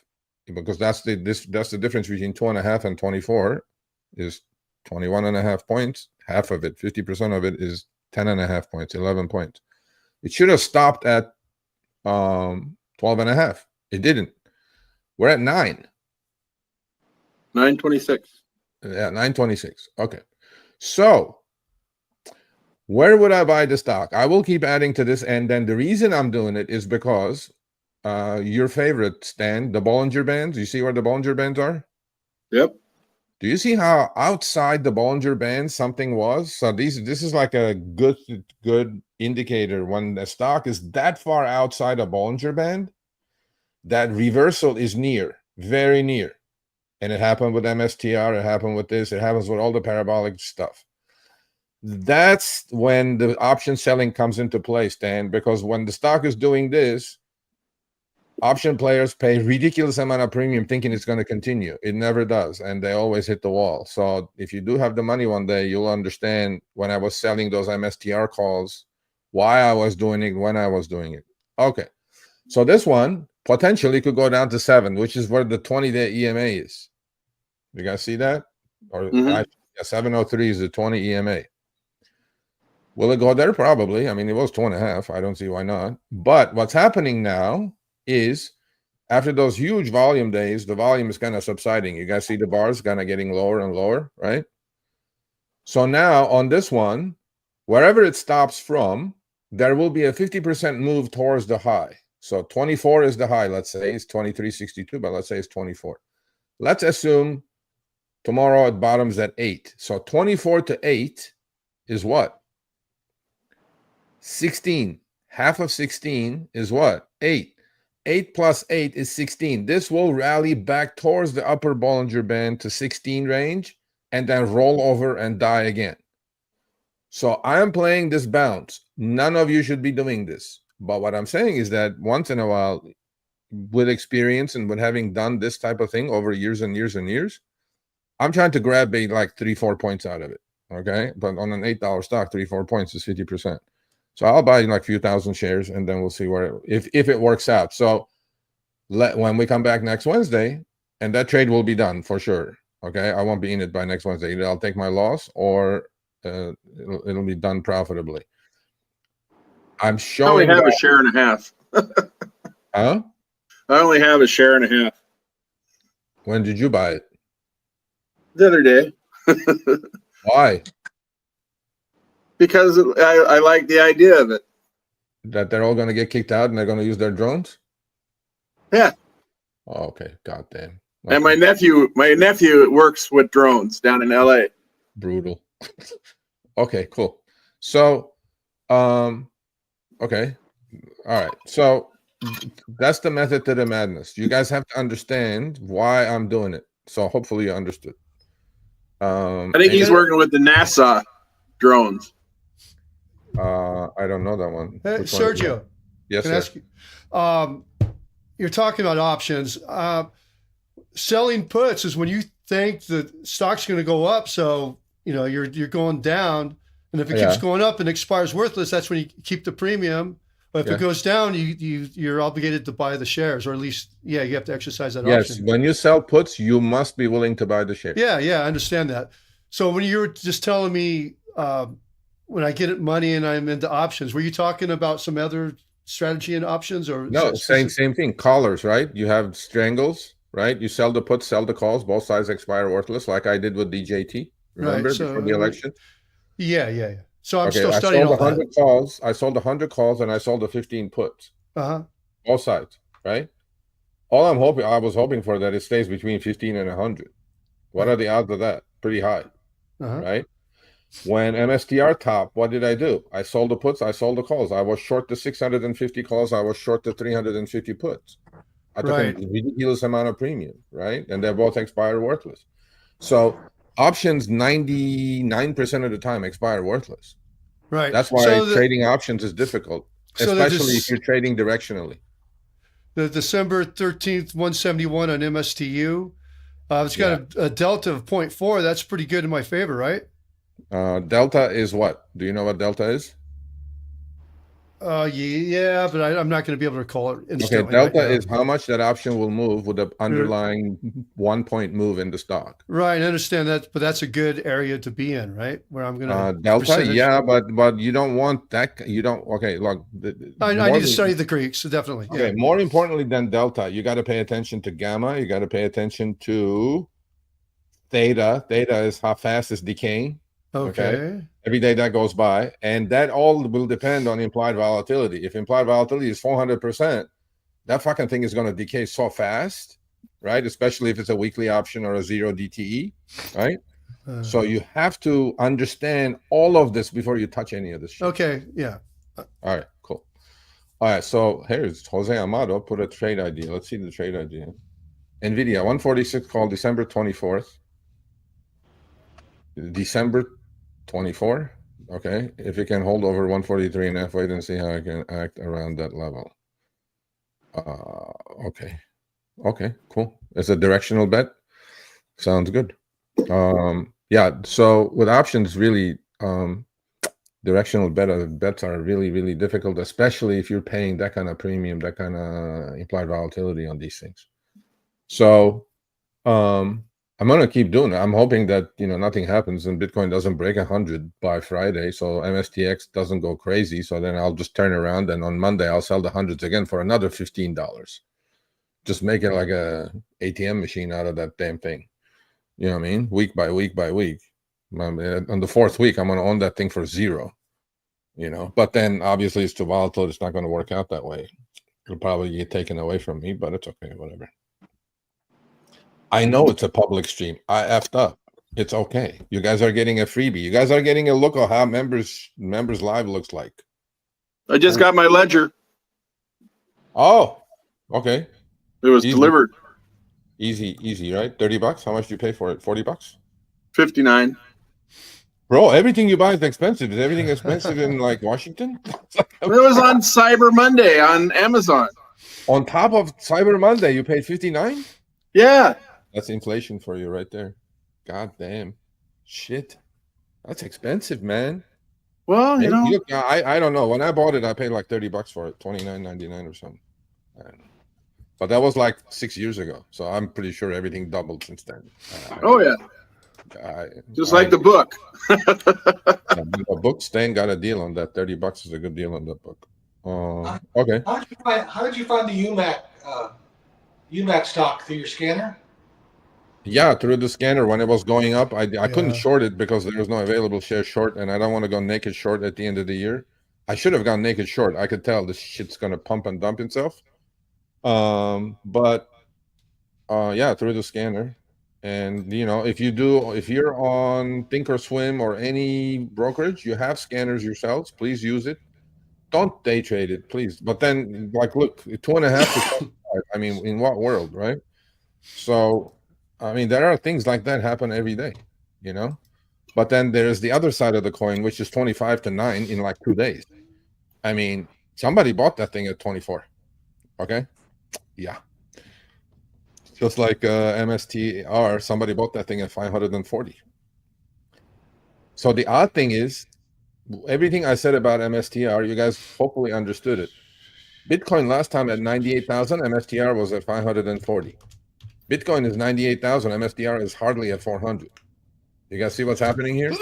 because that's the difference between 2.5 and 24 is 21.5 points. Half of it, 50% of it, is 10.5 points, 11 points. It should have stopped at 12.5. It didn't. We're at 9. 926. Yeah, 926. Okay. So where would I buy the stock? I will keep adding to this. And then the reason I'm doing it is because your favorite, Stan, the Bollinger Bands. You see where the Bollinger Bands are? Yep. Do you see how outside the Bollinger Bands something was? So this is like a good indicator. When the stock is that far outside a Bollinger Band, that reversal is near, very near. And it happened with MSTR. It happened with this. It happens with all the parabolic stuff. That's when the option selling comes into play, Stan, because when the stock is doing this, Option players pay ridiculous amount of premium thinking it's going to continue. It never does, and they always hit the wall. So if you do have the money one day, you'll understand when I was selling those MSTR calls, why I was doing it, when I was doing it. Okay, so this one potentially could go down to 7, which is where the 20-day EMA is. You guys see that? Or 703 is the 20 EMA. Will it go there? Probably. I mean, it was 2.5. I don't see why not. But what's happening now is after those huge volume days, the volume is kind of subsiding. You guys see the bars kind of getting lower and lower, right? So now on this one, wherever it stops from, there will be a 50% move towards the high. So 24 is the high. Let's say it's 23.62, but let's say it's 24. Let's assume tomorrow it bottoms at 8. So 24 to 8 is what? 16. Half of 16 is what? 8. 8 plus 8 is 16. This will rally back towards the upper Bollinger Band to 16 range and then roll over and die again. So I am playing this bounce. None of you should be doing this. But what I'm saying is that once in a while, with experience and with having done this type of thing over years and years and years, I'm trying to grab like 3-4 points out of it. Okay. But on an $8 stock, 3-4 points is 50%. So I'll buy like a few thousand shares and then we'll see where if it works out. So when we come back next Wednesday, and that trade will be done for sure. Okay. I won't be in it by next Wednesday. Either I'll take my loss or it'll be done profitably. I'm showing. I only have a share and a half. Huh? I only have a share and a half. When did you buy it? The other day. Why? Because I like the idea of it. That they're all going to get kicked out and they're going to use their drones? Yeah. Oh, okay. God damn. Okay. And my nephew works with drones down in LA. Brutal. Okay, cool. So, okay. All right. So that's the method to the madness. You guys have to understand why I'm doing it. So hopefully you understood. I think he's working with the NASA drones. I don't know that one. Hey, Sergio. Yes, sir. Ask you, you're talking about options. Selling puts is when you think the stock's going to go up. So, you're going down. And if it keeps going up and expires worthless, that's when you keep the premium. But if it goes down, you're obligated to buy the shares, or at least, you have to exercise that option. Yes, when you sell puts, you must be willing to buy the shares. Yeah, I understand that. So when you were just telling me when I get money and I'm into options, were you talking about some other strategy in options? Or no, same thing. Callers, right? You have strangles, right? You sell the puts, sell the calls. Both sides expire worthless, like I did with DJT. Remember, before the election? Yeah. So I'm still studying all that. I sold 100 calls and I sold the 15 puts. Both sides, right? I was hoping for that it stays between 15 and 100. What are the odds of that? Pretty high, right? When MSTR topped, what did I do? I sold the puts, I sold the calls. I was short the 650 calls, I was short the 350 puts. I took a ridiculous amount of premium, right? And they both expire worthless. So options 99% of the time expire worthless. Right. That's why trading options is difficult, especially if you're trading directionally. The December 13th, 171 on MSTU. It's got a delta of 0.4. That's pretty good in my favor, right? Delta is what? Do you know what delta is? Yeah, but I'm not going to be able to call it instantly. Okay, delta is how much that option will move with the underlying 1 point move in the stock. Right, I understand that, but that's a good area to be in, right? Where I'm going to delta, but you don't want that. You don't. Okay, look. I need to study the Greeks, so definitely. Okay, more importantly than delta, you got to pay attention to gamma. You got to pay attention to theta. Theta is how fast it's decaying. Okay. Every day that goes by, and that all will depend on implied volatility. If implied volatility is 400%, that fucking thing is going to decay so fast, right? Especially if it's a weekly option or a 0 DTE, right? So you have to understand all of this before you touch any of this shit. Okay, yeah. All right, cool. All right, so here's Jose Amado put a trade idea. Let's see the trade idea. NVIDIA 146 call December 24th. December 24. Okay, if you can hold over 143.5, wait and see how I can act around that level. Okay. Okay, cool. It's a directional bet. Sounds good. Yeah, so with options, really, directional bets are really difficult, especially if you're paying that kind of premium, that kind of implied volatility on these things. So I'm gonna keep doing it. I'm hoping that nothing happens and Bitcoin doesn't break 100 by Friday, so MSTX doesn't go crazy. So then I'll just turn around and on Monday I'll sell the hundreds again for another $15. Just make it like a ATM machine out of that damn thing. You know what I mean? Week by week by week. On the fourth week, I'm going to own that thing for zero. But then obviously it's too volatile. It's not going to work out that way. It'll probably get taken away from me, but it's okay, whatever. I know it's a public stream. I effed up. It's okay. You guys are getting a freebie. You guys are getting a look at how members live looks like. I just got my ledger. Oh, okay. It was delivered. Easy, right? $30. How much do you pay for it? $40? 59. Bro, everything you buy is expensive. Is everything expensive in like Washington? It was on Cyber Monday on Amazon. On top of Cyber Monday, you paid 59? Yeah. That's inflation for you right there. God damn. Shit. That's expensive, man. Well, I don't know. When I bought it, I paid like $30 for it, $29.99 or something. I don't know. But that was like 6 years ago. So I'm pretty sure everything doubled since then. Just like the book. The book, Stan got a deal on that. $30 is a good deal on that book. Okay. How did you find the UMAC stock through your scanner? Yeah, through the scanner when it was going up. I couldn't short it because there was no available share short, and I don't want to go naked short at the end of the year. I should have gone naked short. I could tell this shit's gonna pump and dump itself. But yeah, through the scanner. And if you're on Thinkorswim or any brokerage, you have scanners yourselves, please use it. Don't day trade it, please. But then look, 2.5%. I mean, in what world, right? So I mean, there are things like that happen every day, but then there's the other side of the coin, which is 25 to 9 in like 2 days. I mean, somebody bought that thing at 24. Okay. Yeah. Just like MSTR, somebody bought that thing at 540. So the odd thing is, everything I said about MSTR, you guys hopefully understood it. Bitcoin last time at 98,000, MSTR was at 540. Bitcoin is 98,000, MSTR is hardly at 400. You guys see what's happening here?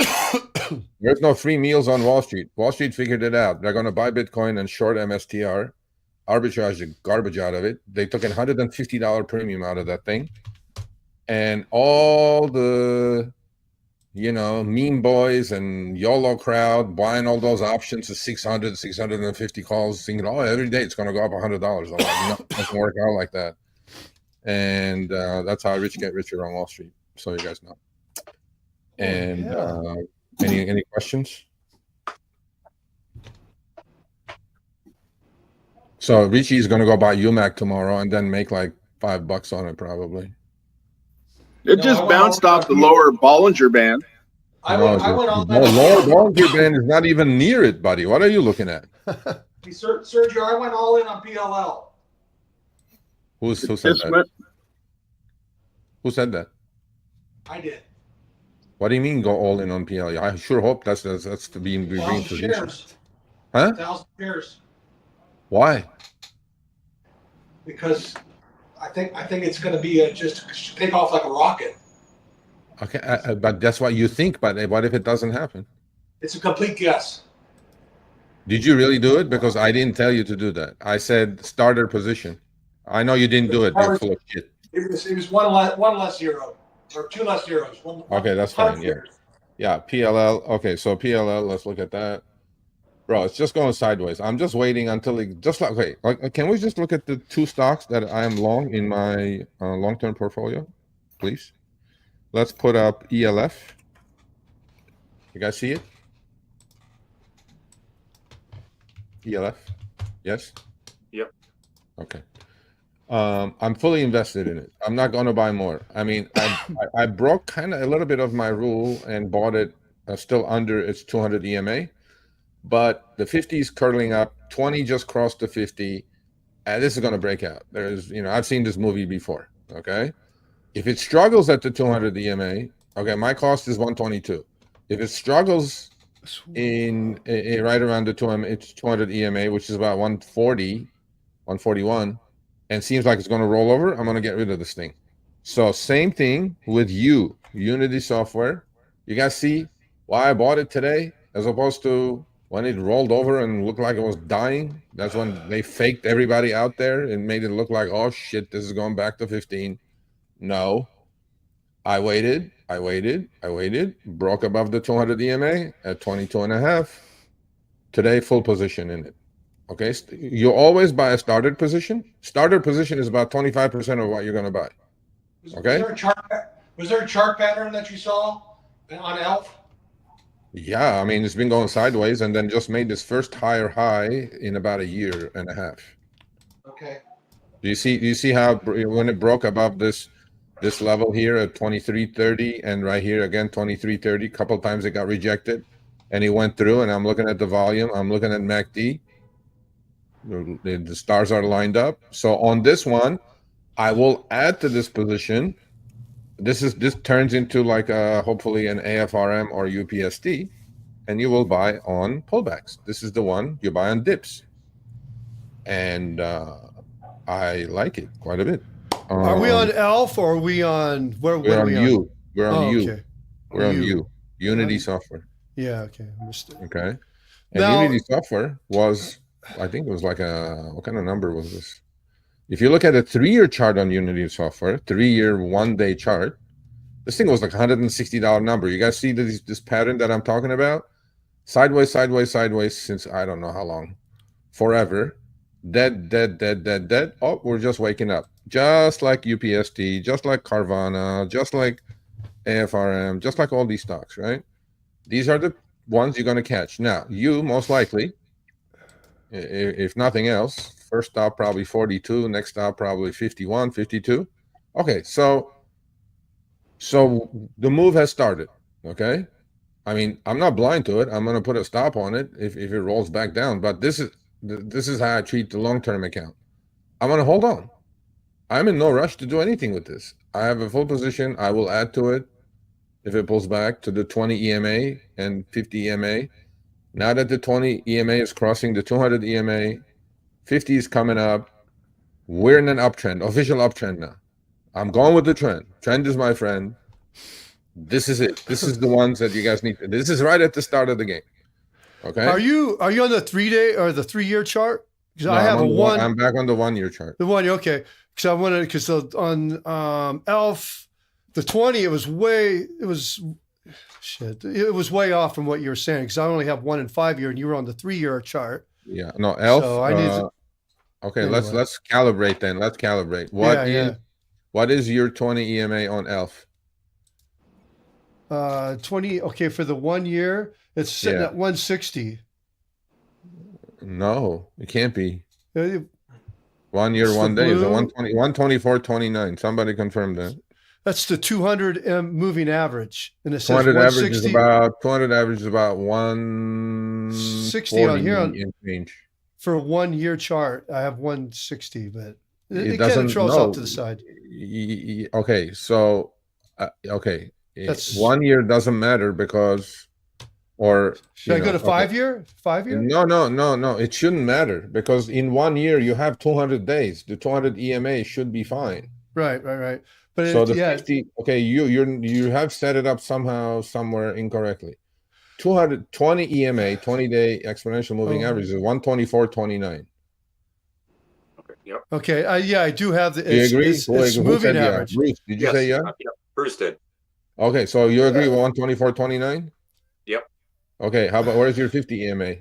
There's no free meals on Wall Street. Wall Street figured it out. They're going to buy Bitcoin and short MSTR. Arbitrage the garbage out of it. They took a $150 premium out of that thing. And all the, meme boys and YOLO crowd buying all those options at 600, 650 calls, thinking, every day it's going to go up $100. I'm like, no, it doesn't work out like that. And that's how rich get richer on Wall Street. So you guys know. And any questions? So Richie is going to go buy UMAC tomorrow and then make like $5 on it probably. It just bounced off the lower Bollinger Band. I went all in. Lower Bollinger Band is not even near it, buddy. What are you looking at? Sergio, I went all in on PLL. Who said that? Who said that? I did. What do you mean go all in on PLL? I sure hope that's to be in green positions. Huh? 1,000 shares. Why? Because I think it's going to be just take off like a rocket. Okay, but that's what you think. But what if it doesn't happen? It's a complete guess. Did you really do it? Because I didn't tell you to do that. I said starter position. I know you didn't do it. You're full of shit. It was one less zero or 2 less zeros. Okay, that's fine. Yeah. PLL. Okay, so PLL. Let's look at that. Bro, it's just going sideways. I'm just waiting until it can we just look at the 2 stocks that I am long in my long-term portfolio, please? Let's put up ELF. You guys see it? ELF? Yes? Yep. Okay. I'm fully invested in it. I'm not going to buy more. I mean, I broke kind of a little bit of my rule and bought it still under its 200 EMA. But the 50 is curling up. 20 just crossed the 50. this is going to break out. There's, I've seen this movie before. Okay. If it struggles at the 200 EMA, okay, my cost is 122. If it struggles in right around the 200 EMA, which is about 140, 141, and seems like it's going to roll over, I'm going to get rid of this thing. So same thing with Unity software. You guys see why I bought it today as opposed to when it rolled over and looked like it was dying? That's when they faked everybody out there and made it look like, oh shit, this is going back to 15. No, I waited, broke above the 200 EMA at 22.5. Today, full position in it. Okay, you always buy a starter position. Starter position is about 25% of what you're going to buy. Okay. Was there a chart pattern that you saw on ELF? Yeah, I mean, it's been going sideways and then just made this first higher high in about a year and a half. Okay. Do you see how when it broke above this level here at 23.30 and right here again 23.30, a couple times it got rejected and it went through, and I'm looking at the volume, I'm looking at MACD. The stars are lined up. So on this one, I will add to this position. This turns into like hopefully an AFRM or UPST, and you will buy on pullbacks. This is the one you buy on dips, and I like it quite a bit. Are we on ELF or are we on where? We're on U. We're on U. Okay. We're on U. Unity software. Yeah. Okay. Understood. Okay. And now, Unity software was, I think it was like what kind of number was this? If you look at a 3-year chart on Unity software, 3-year 1-day chart, this thing was like $160 number. You guys see this pattern that I'm talking about? Sideways, sideways, sideways since I don't know how long. Forever. Dead. Oh, we're just waking up. Just like UPST, just like Carvana, just like AFRM, just like all these stocks, right? These are the ones you're going to catch. Now, you most likely, if nothing else, first stop probably 42, next stop probably 51, 52. Okay, so the move has started, okay? I mean, I'm not blind to it. I'm going to put a stop on it if it rolls back down, but this is how I treat the long-term account. I'm going to hold on. I'm in no rush to do anything with this. I have a full position. I will add to it if it pulls back to the 20 EMA and 50 EMA. Now that the 20 EMA is crossing the 200 EMA, 50 is coming up. We're in an uptrend, official uptrend now. I'm going with the trend. Trend is my friend. This is it. This is the ones that you guys need. This is right at the start of the game. Okay. Are you on the 3-day or the 3-year chart? Because no, I have I'm back on the 1-year chart. The 1 year, okay. Because on ELF, the 20, it was way off from what you were saying. Because I only have 1 and 5 year, and you were on the 3-year chart. Yeah, no, ELF. So I need to, okay, anyway. let's calibrate then. Let's calibrate. What is your 20 EMA on ELF? 20. Okay, for the 1 year, it's sitting at 160. No, it can't be. 1 year, 1 day is a 120, 124.29. Somebody confirm that. That's the 200 moving average, and it says 200 average is about 160 on here in range. For a 1 year chart. I have 160, but it kind of trolls out to the side. Okay, so okay, that's 1 year doesn't matter because. Or should I go to 5 year? 5 year? No. It shouldn't matter because in 1 year you have 200 days. The 200 EMA should be fine. Right. But so the 50. Okay, you have set it up somehow somewhere incorrectly. 220 EMA, 20-day exponential moving average is 124.29. Okay. Yep. Okay. I do have the. Do you agree? It's moving average. Yeah? Bruce, did you say yeah? Bruce did. Okay, so you agree with 124.29? Yep. Okay, how about where's your 50 EMA?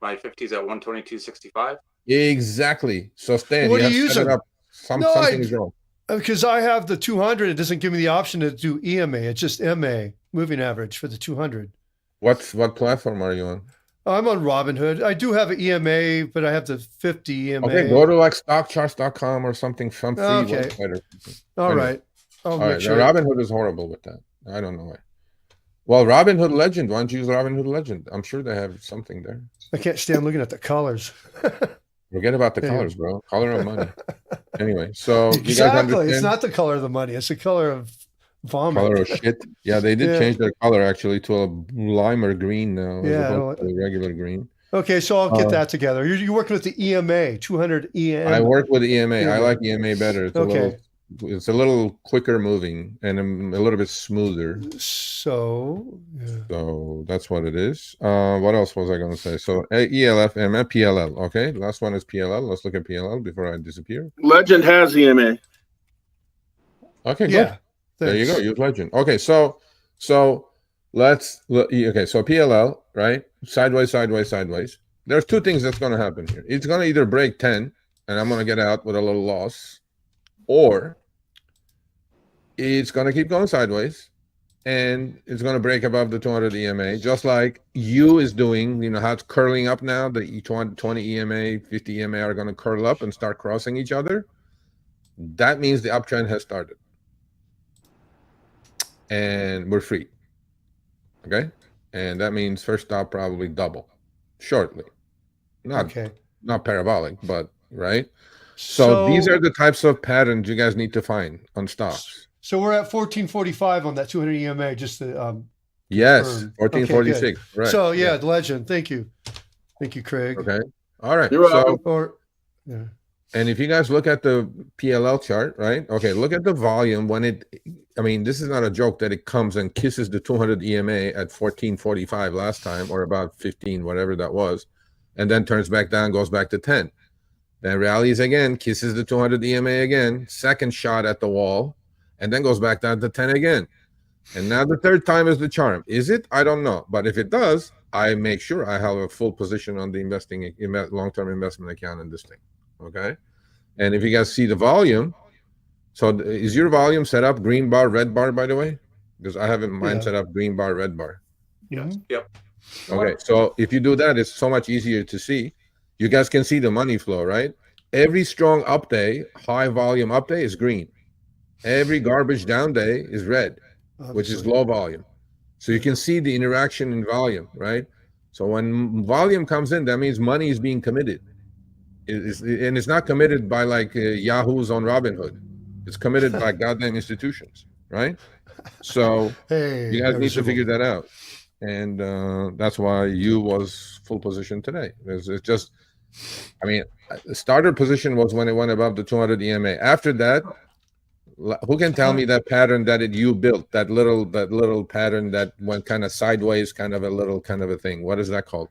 My 50 is at 122.65. Exactly. So Stan, what are you using? Something is wrong. Because I have the 200, it doesn't give me the option to do EMA. It's just MA, moving average for the 200. What platform are you on? I'm on Robinhood. I do have an EMA, but I have the 50 EMA. Okay, go to like stockcharts.com or something. Some free okay. website. All right. All right. Sure. Robinhood is horrible with that. I don't know why. Well, Robinhood Legend. Why don't you use Robinhood Legend? I'm sure they have something there. I can't stand looking at the colors. Forget about the colors, bro. Color of money. Anyway, so you guys Exactly. It's understand? not the color of the money. It's the color of vomit. Color of shit. Yeah, they did Yeah. change their color actually to a lime or green now as Yeah, I opposed to regular green. Okay, so I'll get that together. You're working with the EMA, 200 EMA. I work with EMA. I like EMA better. It's a little quicker moving and a little bit smoother. So that's what it is. What else was I going to say? So ELF, EMA, PLL. Okay, the last one is PLL. Let's look at PLL before I disappear. Legend has EMA. Okay, good. There you go. Use Legend. Okay, so let's look. Okay, so PLL, right? Sideways, sideways, sideways. There's two things that's going to happen here. It's going to either break 10, and I'm going to get out with a little loss, or it's going to keep going sideways, and it's going to break above the 200 EMA, just like U is doing. You know how it's curling up now? The 20 EMA, 50 EMA are going to curl up and start crossing each other. That means the uptrend has started. And we're free. Okay? And that means first stop probably double shortly. Not parabolic, but right? So these are the types of patterns you guys need to find on stocks. So we're at 1445 on that 200 EMA, just to yes, 1446. Okay, right. So the Legend. Thank you. Thank you, Craig. Okay. All right. You're welcome. And if you guys look at the PLL chart, right? Okay, look at the volume when this is not a joke that it comes and kisses the 200 EMA at 1445 last time, or about 15, whatever that was, and then turns back down, goes back to 10. Then rallies again, kisses the 200 EMA again, second shot at the wall, and then goes back down to 10 again. And now the third time is the charm. Is it? I don't know. But if it does, I make sure I have a full position on the long-term investment account in this thing. Okay, and if you guys see the volume, so is your volume set up green bar, red bar, by the way? Because I have mine set up green bar, red bar. Yes. Yep. Okay, so if you do that, it's so much easier to see. You guys can see the money flow, right? Every strong up day, high volume up day is green. Every garbage down day is red, which is low volume. So you can see the interaction in volume, right? So when volume comes in, that means money is being committed. And it's not committed by like Yahoos on Robinhood. It's committed by goddamn institutions, right? So you guys need to figure that out. And that's why you was full position today. It's just, the starter position was when it went above the 200 EMA. After that, who can tell me that pattern that you built, that little pattern that went kind of sideways, kind of a thing? What is that called?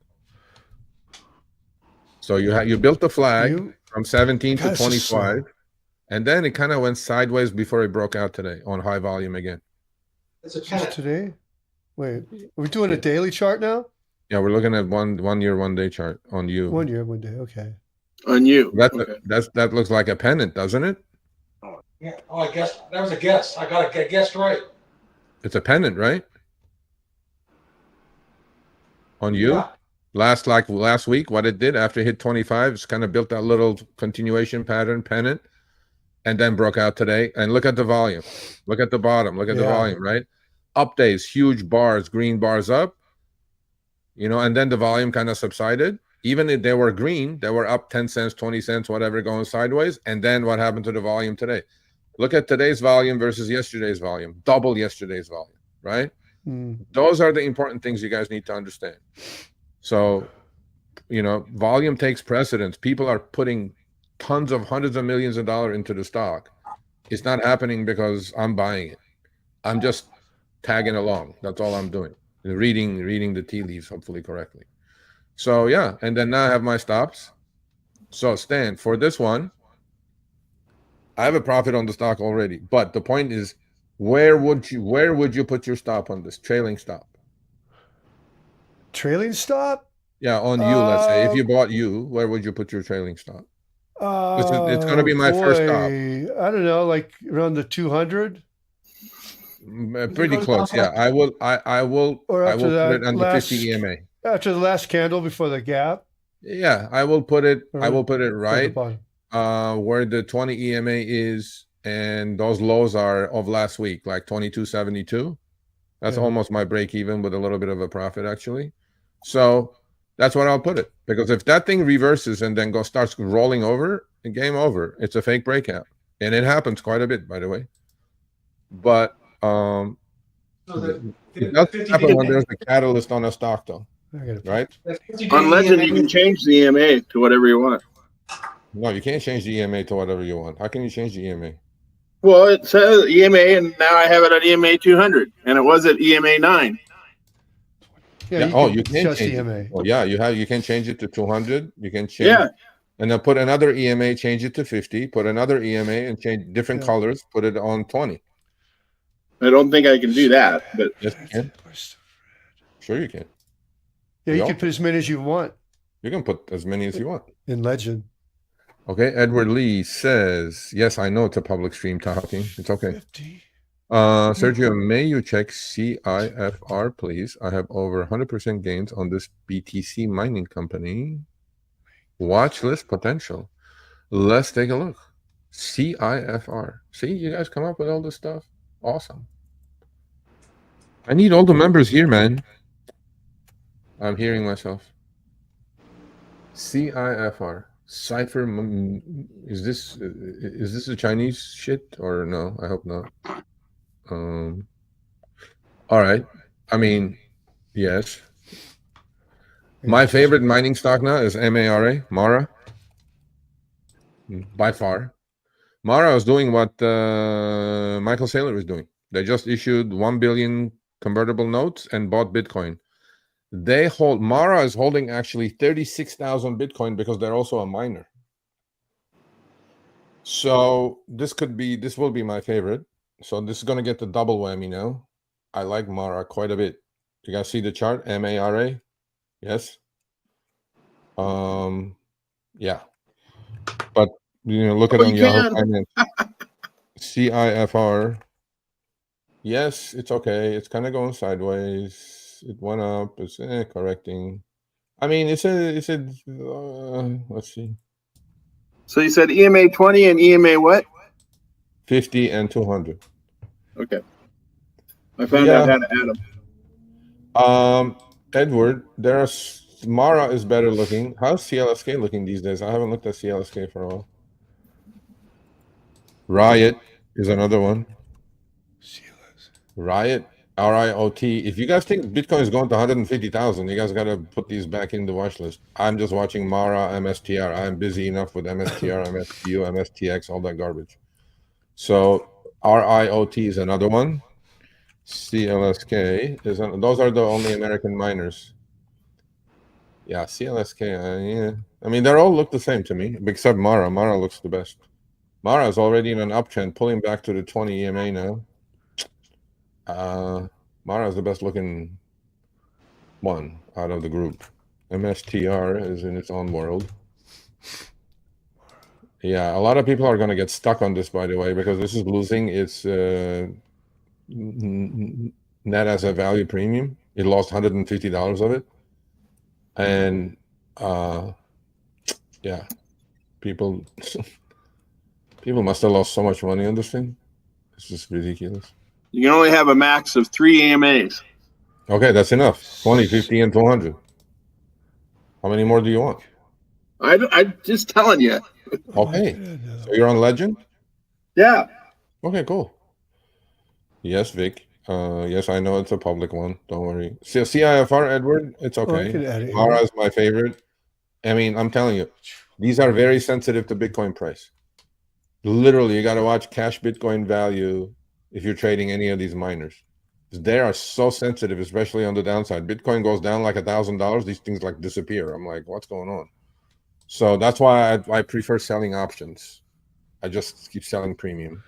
So you built the flag from 17 to 25, and then it kind of went sideways before it broke out today on high volume again. It's a chart today. Wait, are we doing a daily chart now? Yeah, we're looking at one year, 1 day chart on you. 1 year, 1 day. Okay. On you. That looks like a pennant, doesn't it? Oh yeah. Oh, I guess that was a guess. I got a guess right. It's a pennant, right? On you. Yeah. Last week, what it did after it hit 25, it's kind of built that little continuation pattern pennant, and then broke out today. And look at the volume. Look at the bottom. Look at the volume, right? Up days, huge bars, green bars up, and then the volume kind of subsided. Even if they were green, they were up 10 cents, 20 cents, whatever, going sideways. And then what happened to the volume today? Look at today's volume versus yesterday's volume. Double yesterday's volume, right? Those are the important things you guys need to understand. So, volume takes precedence. People are putting hundreds of millions of dollars into the stock. It's not happening because I'm buying it. I'm just tagging along. That's all I'm doing. Reading the tea leaves, hopefully correctly. So, and then now I have my stops. So, Stan, for this one, I have a profit on the stock already. But the point is, where would you put your stop on this trailing stop? Trailing stop? Yeah, on you, let's say. If you bought you, where would you put your trailing stop? It's going to be my first stop. I don't know, like around the 200? Pretty close, yeah. I will put it under 50 EMA. After the last candle before the gap? Yeah, I will put it right where the 20 EMA is, and those lows are of last week, like 22.72. That's almost my break even with a little bit of a profit, actually. So That's what I'll put it. Because if that thing reverses and then starts rolling over, game over. It's a fake breakout. And it happens quite a bit, by the way. But So it doesn't happen when there's a catalyst on a stock, though. Right? On Legend, you can change the EMA to whatever you want. No, you can't change the EMA to whatever you want. How can you change the EMA? Well, it says EMA, and now I have it at EMA 200, and it was at EMA 9. Yeah. You can change EMA. it. Oh, yeah, you can change it to 200. You can change it. And then put another EMA, change it to 50, put another EMA and change different colors, put it on 20. I don't think I can do that, but yes, you can. Sure you can. Yeah, you can put as many as you want. You can put as many as you want. In Legend. Okay, Edward Lee says, yes, I know it's a public stream talking. It's okay. Sergio, may you check CIFR, please? I have over 100% gains on this BTC mining company. Watch list potential. Let's take a look. CIFR. See, you guys come up with all this stuff. Awesome. I need all the members here, man. I'm hearing myself. CIFR. Cipher. Is this a Chinese shit or no? I hope not. All right. I mean, yes. My favorite mining stock now is MARA, Mara. By far. Mara is doing what Michael Saylor is doing. They just issued 1 billion convertible notes and bought Bitcoin. Mara is holding actually 36,000 Bitcoin because they're also a miner. So this will be my favorite. So this is going to get the double whammy now. I like Mara quite a bit. You guys see the chart? MARA? Yes. Yeah. But look at on Yahoo Finance. CIFR. Yes, it's okay. It's kind of going sideways. It went up. It's correcting. I mean, let's see. So you said EMA 20 and EMA what? 50 and 200. Okay. I found out how to add them. Edward, Mara is better looking. How's CLSK looking these days? I haven't looked at CLSK for a while. Riot is another one. Riot, RIOT. If you guys think Bitcoin is going to 150,000, you guys got to put these back in the watch list. I'm just watching Mara, MSTR. I'm busy enough with MSTR, MSTU, MSTX, all that garbage. So RIOT is another one. CLSK is those are the only American miners. Yeah, CLSK. Yeah. I mean, they all look the same to me, except Mara. Mara looks the best. Mara is already in an uptrend, pulling back to the 20 EMA now. Mara is the best looking one out of the group. MSTR is in its own world. Yeah, a lot of people are going to get stuck on this, by the way, because this is losing its net asset value premium. It lost $150 of it. And yeah, people must have lost so much money on this thing. It's just ridiculous. You can only have a max of 3 AMAs. Okay, that's enough. 20, 50, and 200. How many more do you want? I'm just telling you. Okay. So you're on Legend? Yeah. Okay, cool. Yes, Vic. Yes, I know it's a public one. Don't worry. CIFR, Edward, it's okay. Mara is my favorite. I mean, I'm telling you, these are very sensitive to Bitcoin price. Literally, you got to watch cash Bitcoin value if you're trading any of these miners. They are so sensitive, especially on the downside. Bitcoin goes down like $1,000. These things like disappear. I'm like, what's going on? So that's why I prefer selling options. I just keep selling premium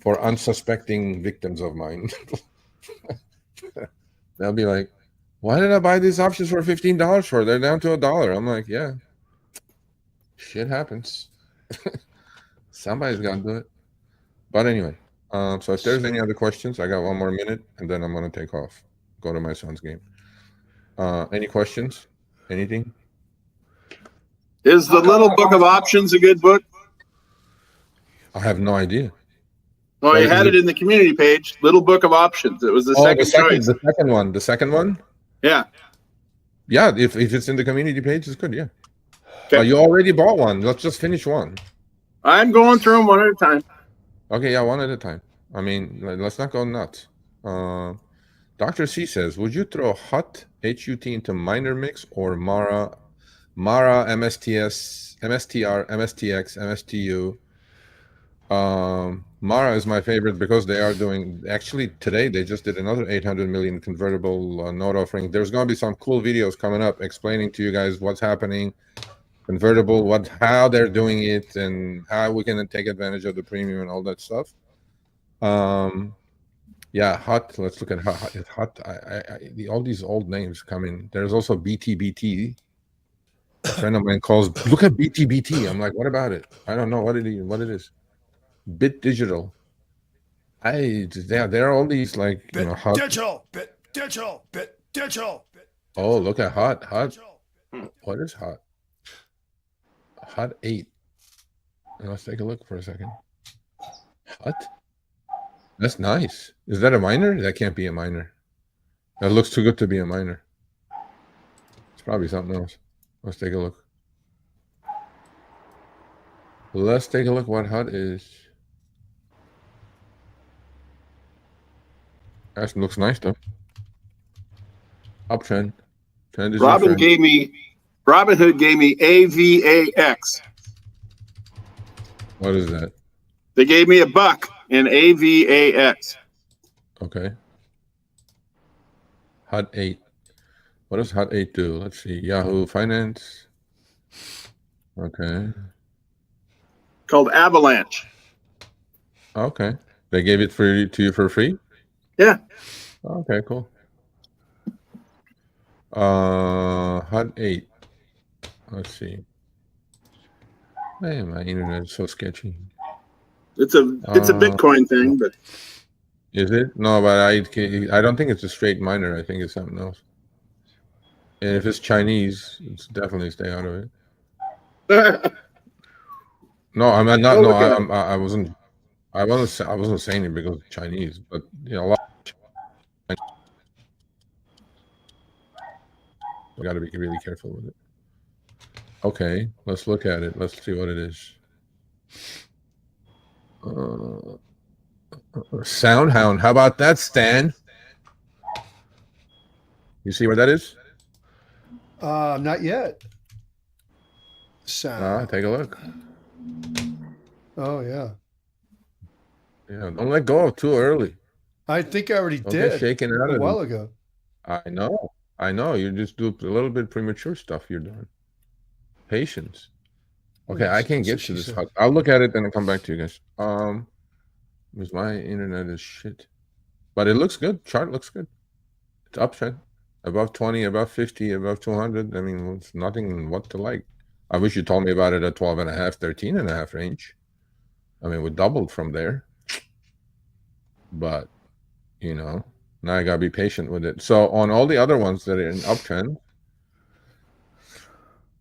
for unsuspecting victims of mine. They'll be like, why did I buy these options for $15 for? They're down to $1. I'm like, yeah, shit happens. Somebody's got to do it. But anyway, so if there's any other questions, I got 1 more minute and then I'm going to take off. Go to my son's game. Any questions? Anything? Is the Little Book of Options a good book? I have no idea. Well, I had it in the community page. Little Book of Options. It was the second choice. The second one. The second one? Yeah. Yeah, if it's in the community page, it's good. Yeah. Okay. You already bought one. Let's just finish one. I'm going through them one at a time. Okay, yeah, one at a time. I mean, let's not go nuts. Dr. C says, would you throw HUT, HUT into minor mix or Mara, MSTS, MSTR, MSTX, MSTU? Mara is my favorite because they are doing, actually today they just did another 800 million convertible note offering. There's going to be some cool videos coming up explaining to you guys what's happening, convertible, how they're doing it, and how we can take advantage of the premium and all that stuff. Yeah, HUT. Let's look at HUT. All these old names coming. There's also BTBT. A friend of mine calls, look at BTBT. I'm like, what about it? I don't know what it is. Bit Digital. There are all these like HUT. Bit digital. Oh, look at HUT. What is HUT? HUT 8. Let's take a look for a second. HUT. That's nice. Is that a minor? That can't be a minor. That looks too good to be a minor. It's probably something else. Let's take a look. Let's take a look what HUT is. That looks nice though. Uptrend. Trend is Robinhood gave me AVAX. What is that? They gave me $1 in AVAX. Okay. HUT 8. What does HUT 8 do? Let's see. Yahoo Finance. Okay. Called Avalanche. Okay. They gave it to you for free? Yeah. Okay, cool. HUT 8. Let's see. Man, my internet is so sketchy. It's a Bitcoin thing, but is it? No, but I don't think it's a straight minor. I think it's something else. And if it's Chinese, it's definitely stay out of it. No, I'm not. No, I wasn't saying it because it's Chinese, but a lot. We got to be really careful with it. Okay, let's look at it. Let's see what it is. Soundhound. How about that, Stan? You see what that is? Not yet. Sound. Take a look. Oh yeah. Yeah, don't let go too early. I think I already Don't did. get shaken out a while ago. I know. You just do a little bit premature stuff you're doing. Patience. Okay, I can't get to this. I'll look at it and I'll come back to you guys. Because my internet is shit. But it looks good. Chart looks good. It's uptrend. Above 20, above 50, above 200. I mean, it's nothing what to like. I wish you told me about it at 12.5, 13.5 range. I mean, we doubled from there. But, now I got to be patient with it. So on all the other ones that are in uptrend,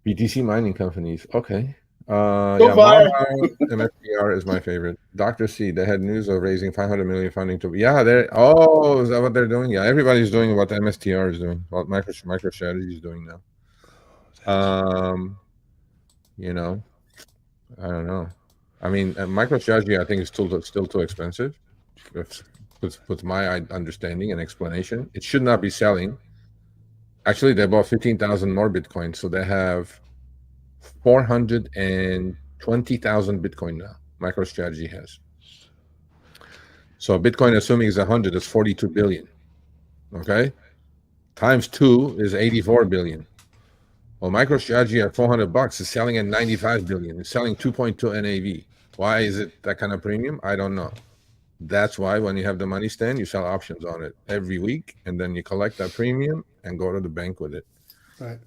BTC mining companies. Okay. MSTR is my favorite. Dr. C, they had news of raising 500 million funding to. Yeah, is that what they're doing? Yeah, everybody's doing what MSTR is doing, what MicroStrategy is doing now. I don't know. I mean, MicroStrategy, I think, is still too expensive. With my understanding and explanation, it should not be selling. Actually, they bought 15,000 more Bitcoin, so they have 420,000 Bitcoin now. MicroStrategy has. So Bitcoin, assuming is 100, is 42 billion. Okay, times 2 is 84 billion. Well, MicroStrategy at $400 is selling at 95 billion. It's selling 2.2 NAV. Why is it that kind of premium? I don't know. That's why when you have the money stand, you sell options on it every week, and then you collect that premium and go to the bank with it. Right.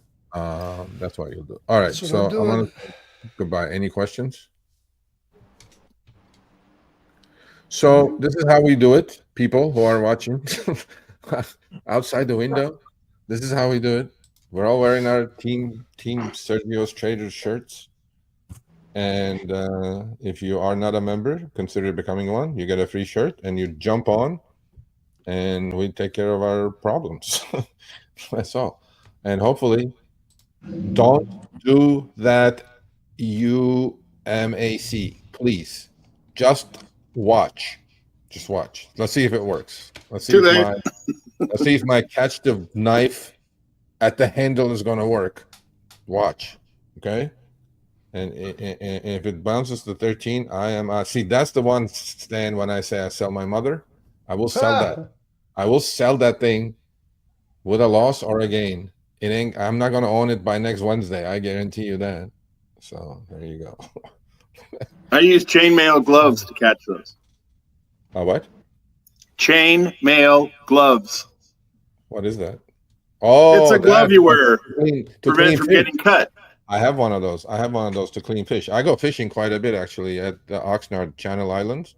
That's what you'll do. All right. So I want to goodbye. Any questions? So this is how we do it, people who are watching outside the window. This is how we do it. We're all wearing our team Sergio's Traders shirts. And if you are not a member, consider becoming one. You get a free shirt and you jump on and we take care of our problems. That's all. And hopefully, don't do that UMAC, please. Just watch. Just watch. Let's see if it works. Let's see if my catch the knife at the handle is going to work. Watch. Okay? And if it bounces to 13, I am see, that's the one, Stan, when I say I sell my mother, I will sell that. I will sell that thing with a loss or a gain. It ain't, I'm not going to own it by next Wednesday. I guarantee you that. So there you go. I use chainmail gloves to catch those. What? Chainmail gloves. What is that? Oh, it's a glove you wear to prevent from getting cut. I have one of those. I have one of those to clean fish. I go fishing quite a bit, actually, at the Oxnard Channel Islands.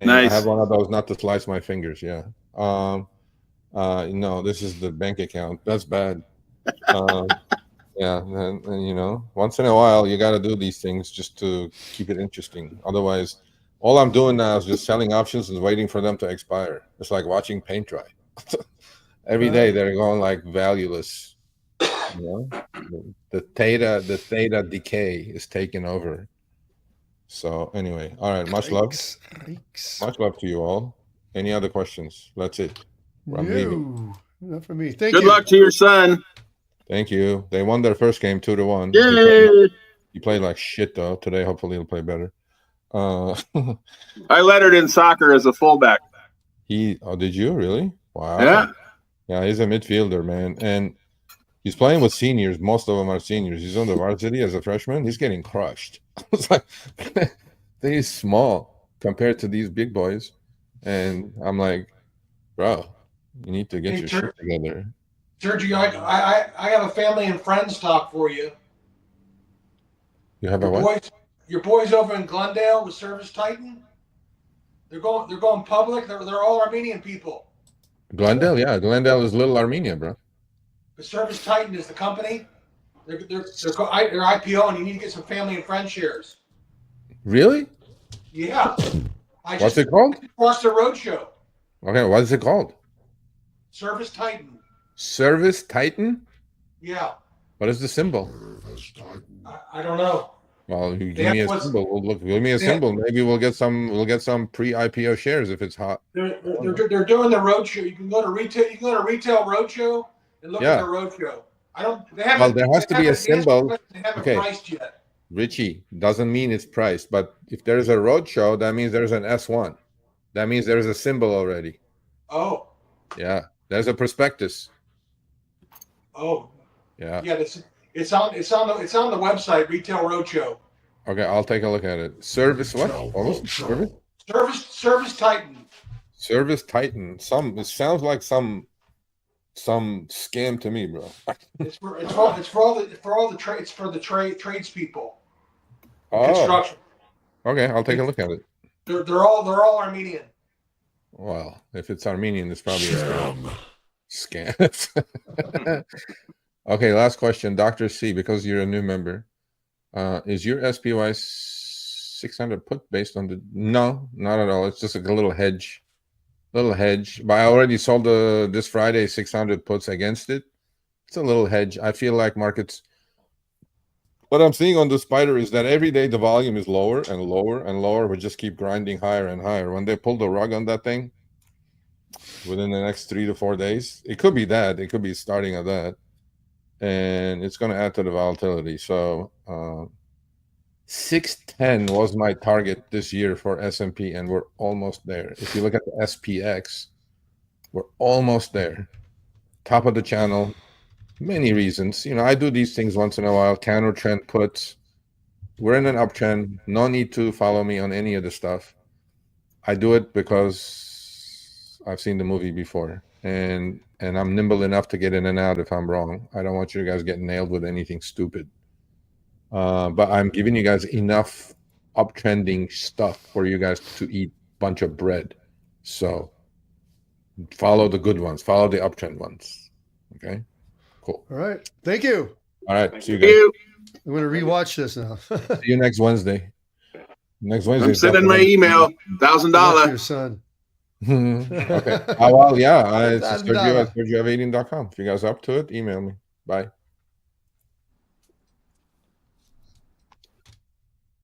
And nice. I have one of those not to slice my fingers. Yeah. No, this is the bank account. That's bad. Yeah, and you know, once in a while you got to do these things just to keep it interesting. Otherwise, all I'm doing now is just selling options and waiting for them to expire. It's like watching paint dry. Every day they're going like valueless. You know, the theta decay is taking over. So anyway, all right. Much love. Much love to you all. Any other questions? That's it. I'm leaving. Not for me. Thank you. Good luck to your son. Thank you. They won their first game 2-1. Yay! He played like shit though. Today, hopefully, he'll play better. I lettered in soccer as a fullback. Oh, did you really? Wow. Yeah. Yeah, he's a midfielder, man, and he's playing with seniors. Most of them are seniors. He's on the varsity as a freshman. He's getting crushed. It's like he's small compared to these big boys, and I'm like, bro, you need to get your shit together. Sergio, I have a family and friends talk for you. You have a what? Your boys over in Glendale with Service Titan. They're going public. They're all Armenian people. Glendale, yeah. Glendale is Little Armenia, bro. The Service Titan is the company. They're IPO, and you need to get some family and friend shares. Really? Yeah. What's it called? Watched the roadshow. Okay, what is it called? Service Titan. Service Titan? Yeah. What is the symbol? I don't know. Well, you give me a symbol. Give me a symbol. Maybe we'll get some pre-IPO shares if it's hot. They're doing the roadshow. You can go to retail. You can go to Retail Roadshow and look at the roadshow. There has to be a symbol. They haven't priced yet. Richie, doesn't mean it's priced, but if there's a roadshow, that means there's an S1. That means there's a symbol already. Oh. Yeah, there's a prospectus. Oh. Yeah. Yeah, it's on the website, Retail Roadshow. Okay, I'll take a look at it. Service what? What was it? Service Titan. Service Titan. It sounds like some scam to me, bro. It's for the tradespeople. Construction. Okay, I'll take a look at it. They're all Armenian. Well, if it's Armenian, it's probably a scam. Okay, last question, Dr. C, because you're a new member. Is your SPY 600 put based on the... No, not at all. It's just like a little hedge. But I already sold this Friday 600 puts against it. It's a little hedge. I feel like markets... What I'm seeing on the spider is that every day the volume is lower and lower and lower. We just keep grinding higher and higher. When they pull the rug on that thing, within the next 3 to 4 days, it could be that. It could be starting at that. And it's going to add to the volatility. So 610 was my target this year for S&P, and we're almost there. If you look at the SPX, we're almost there. Top of the channel. Many reasons. You know, I do these things once in a while. Counter trend puts. We're in an uptrend. No need to follow me on any of the stuff. I do it because I've seen the movie before. And I'm nimble enough to get in and out if I'm wrong. I don't want you guys getting nailed with anything stupid. But I'm giving you guys enough uptrending stuff for you guys to eat a bunch of bread. So follow the good ones. Follow the uptrend ones. Okay? Cool. All right. Thank you. All right. See you guys. I'm going to rewatch this now. See you next Wednesday. Next Wednesday. I'm sending my email. $1,000. Your son. Okay. Well, yeah. It's Sergio at SergioAvedian.com. If you guys are up to it, email me. Bye.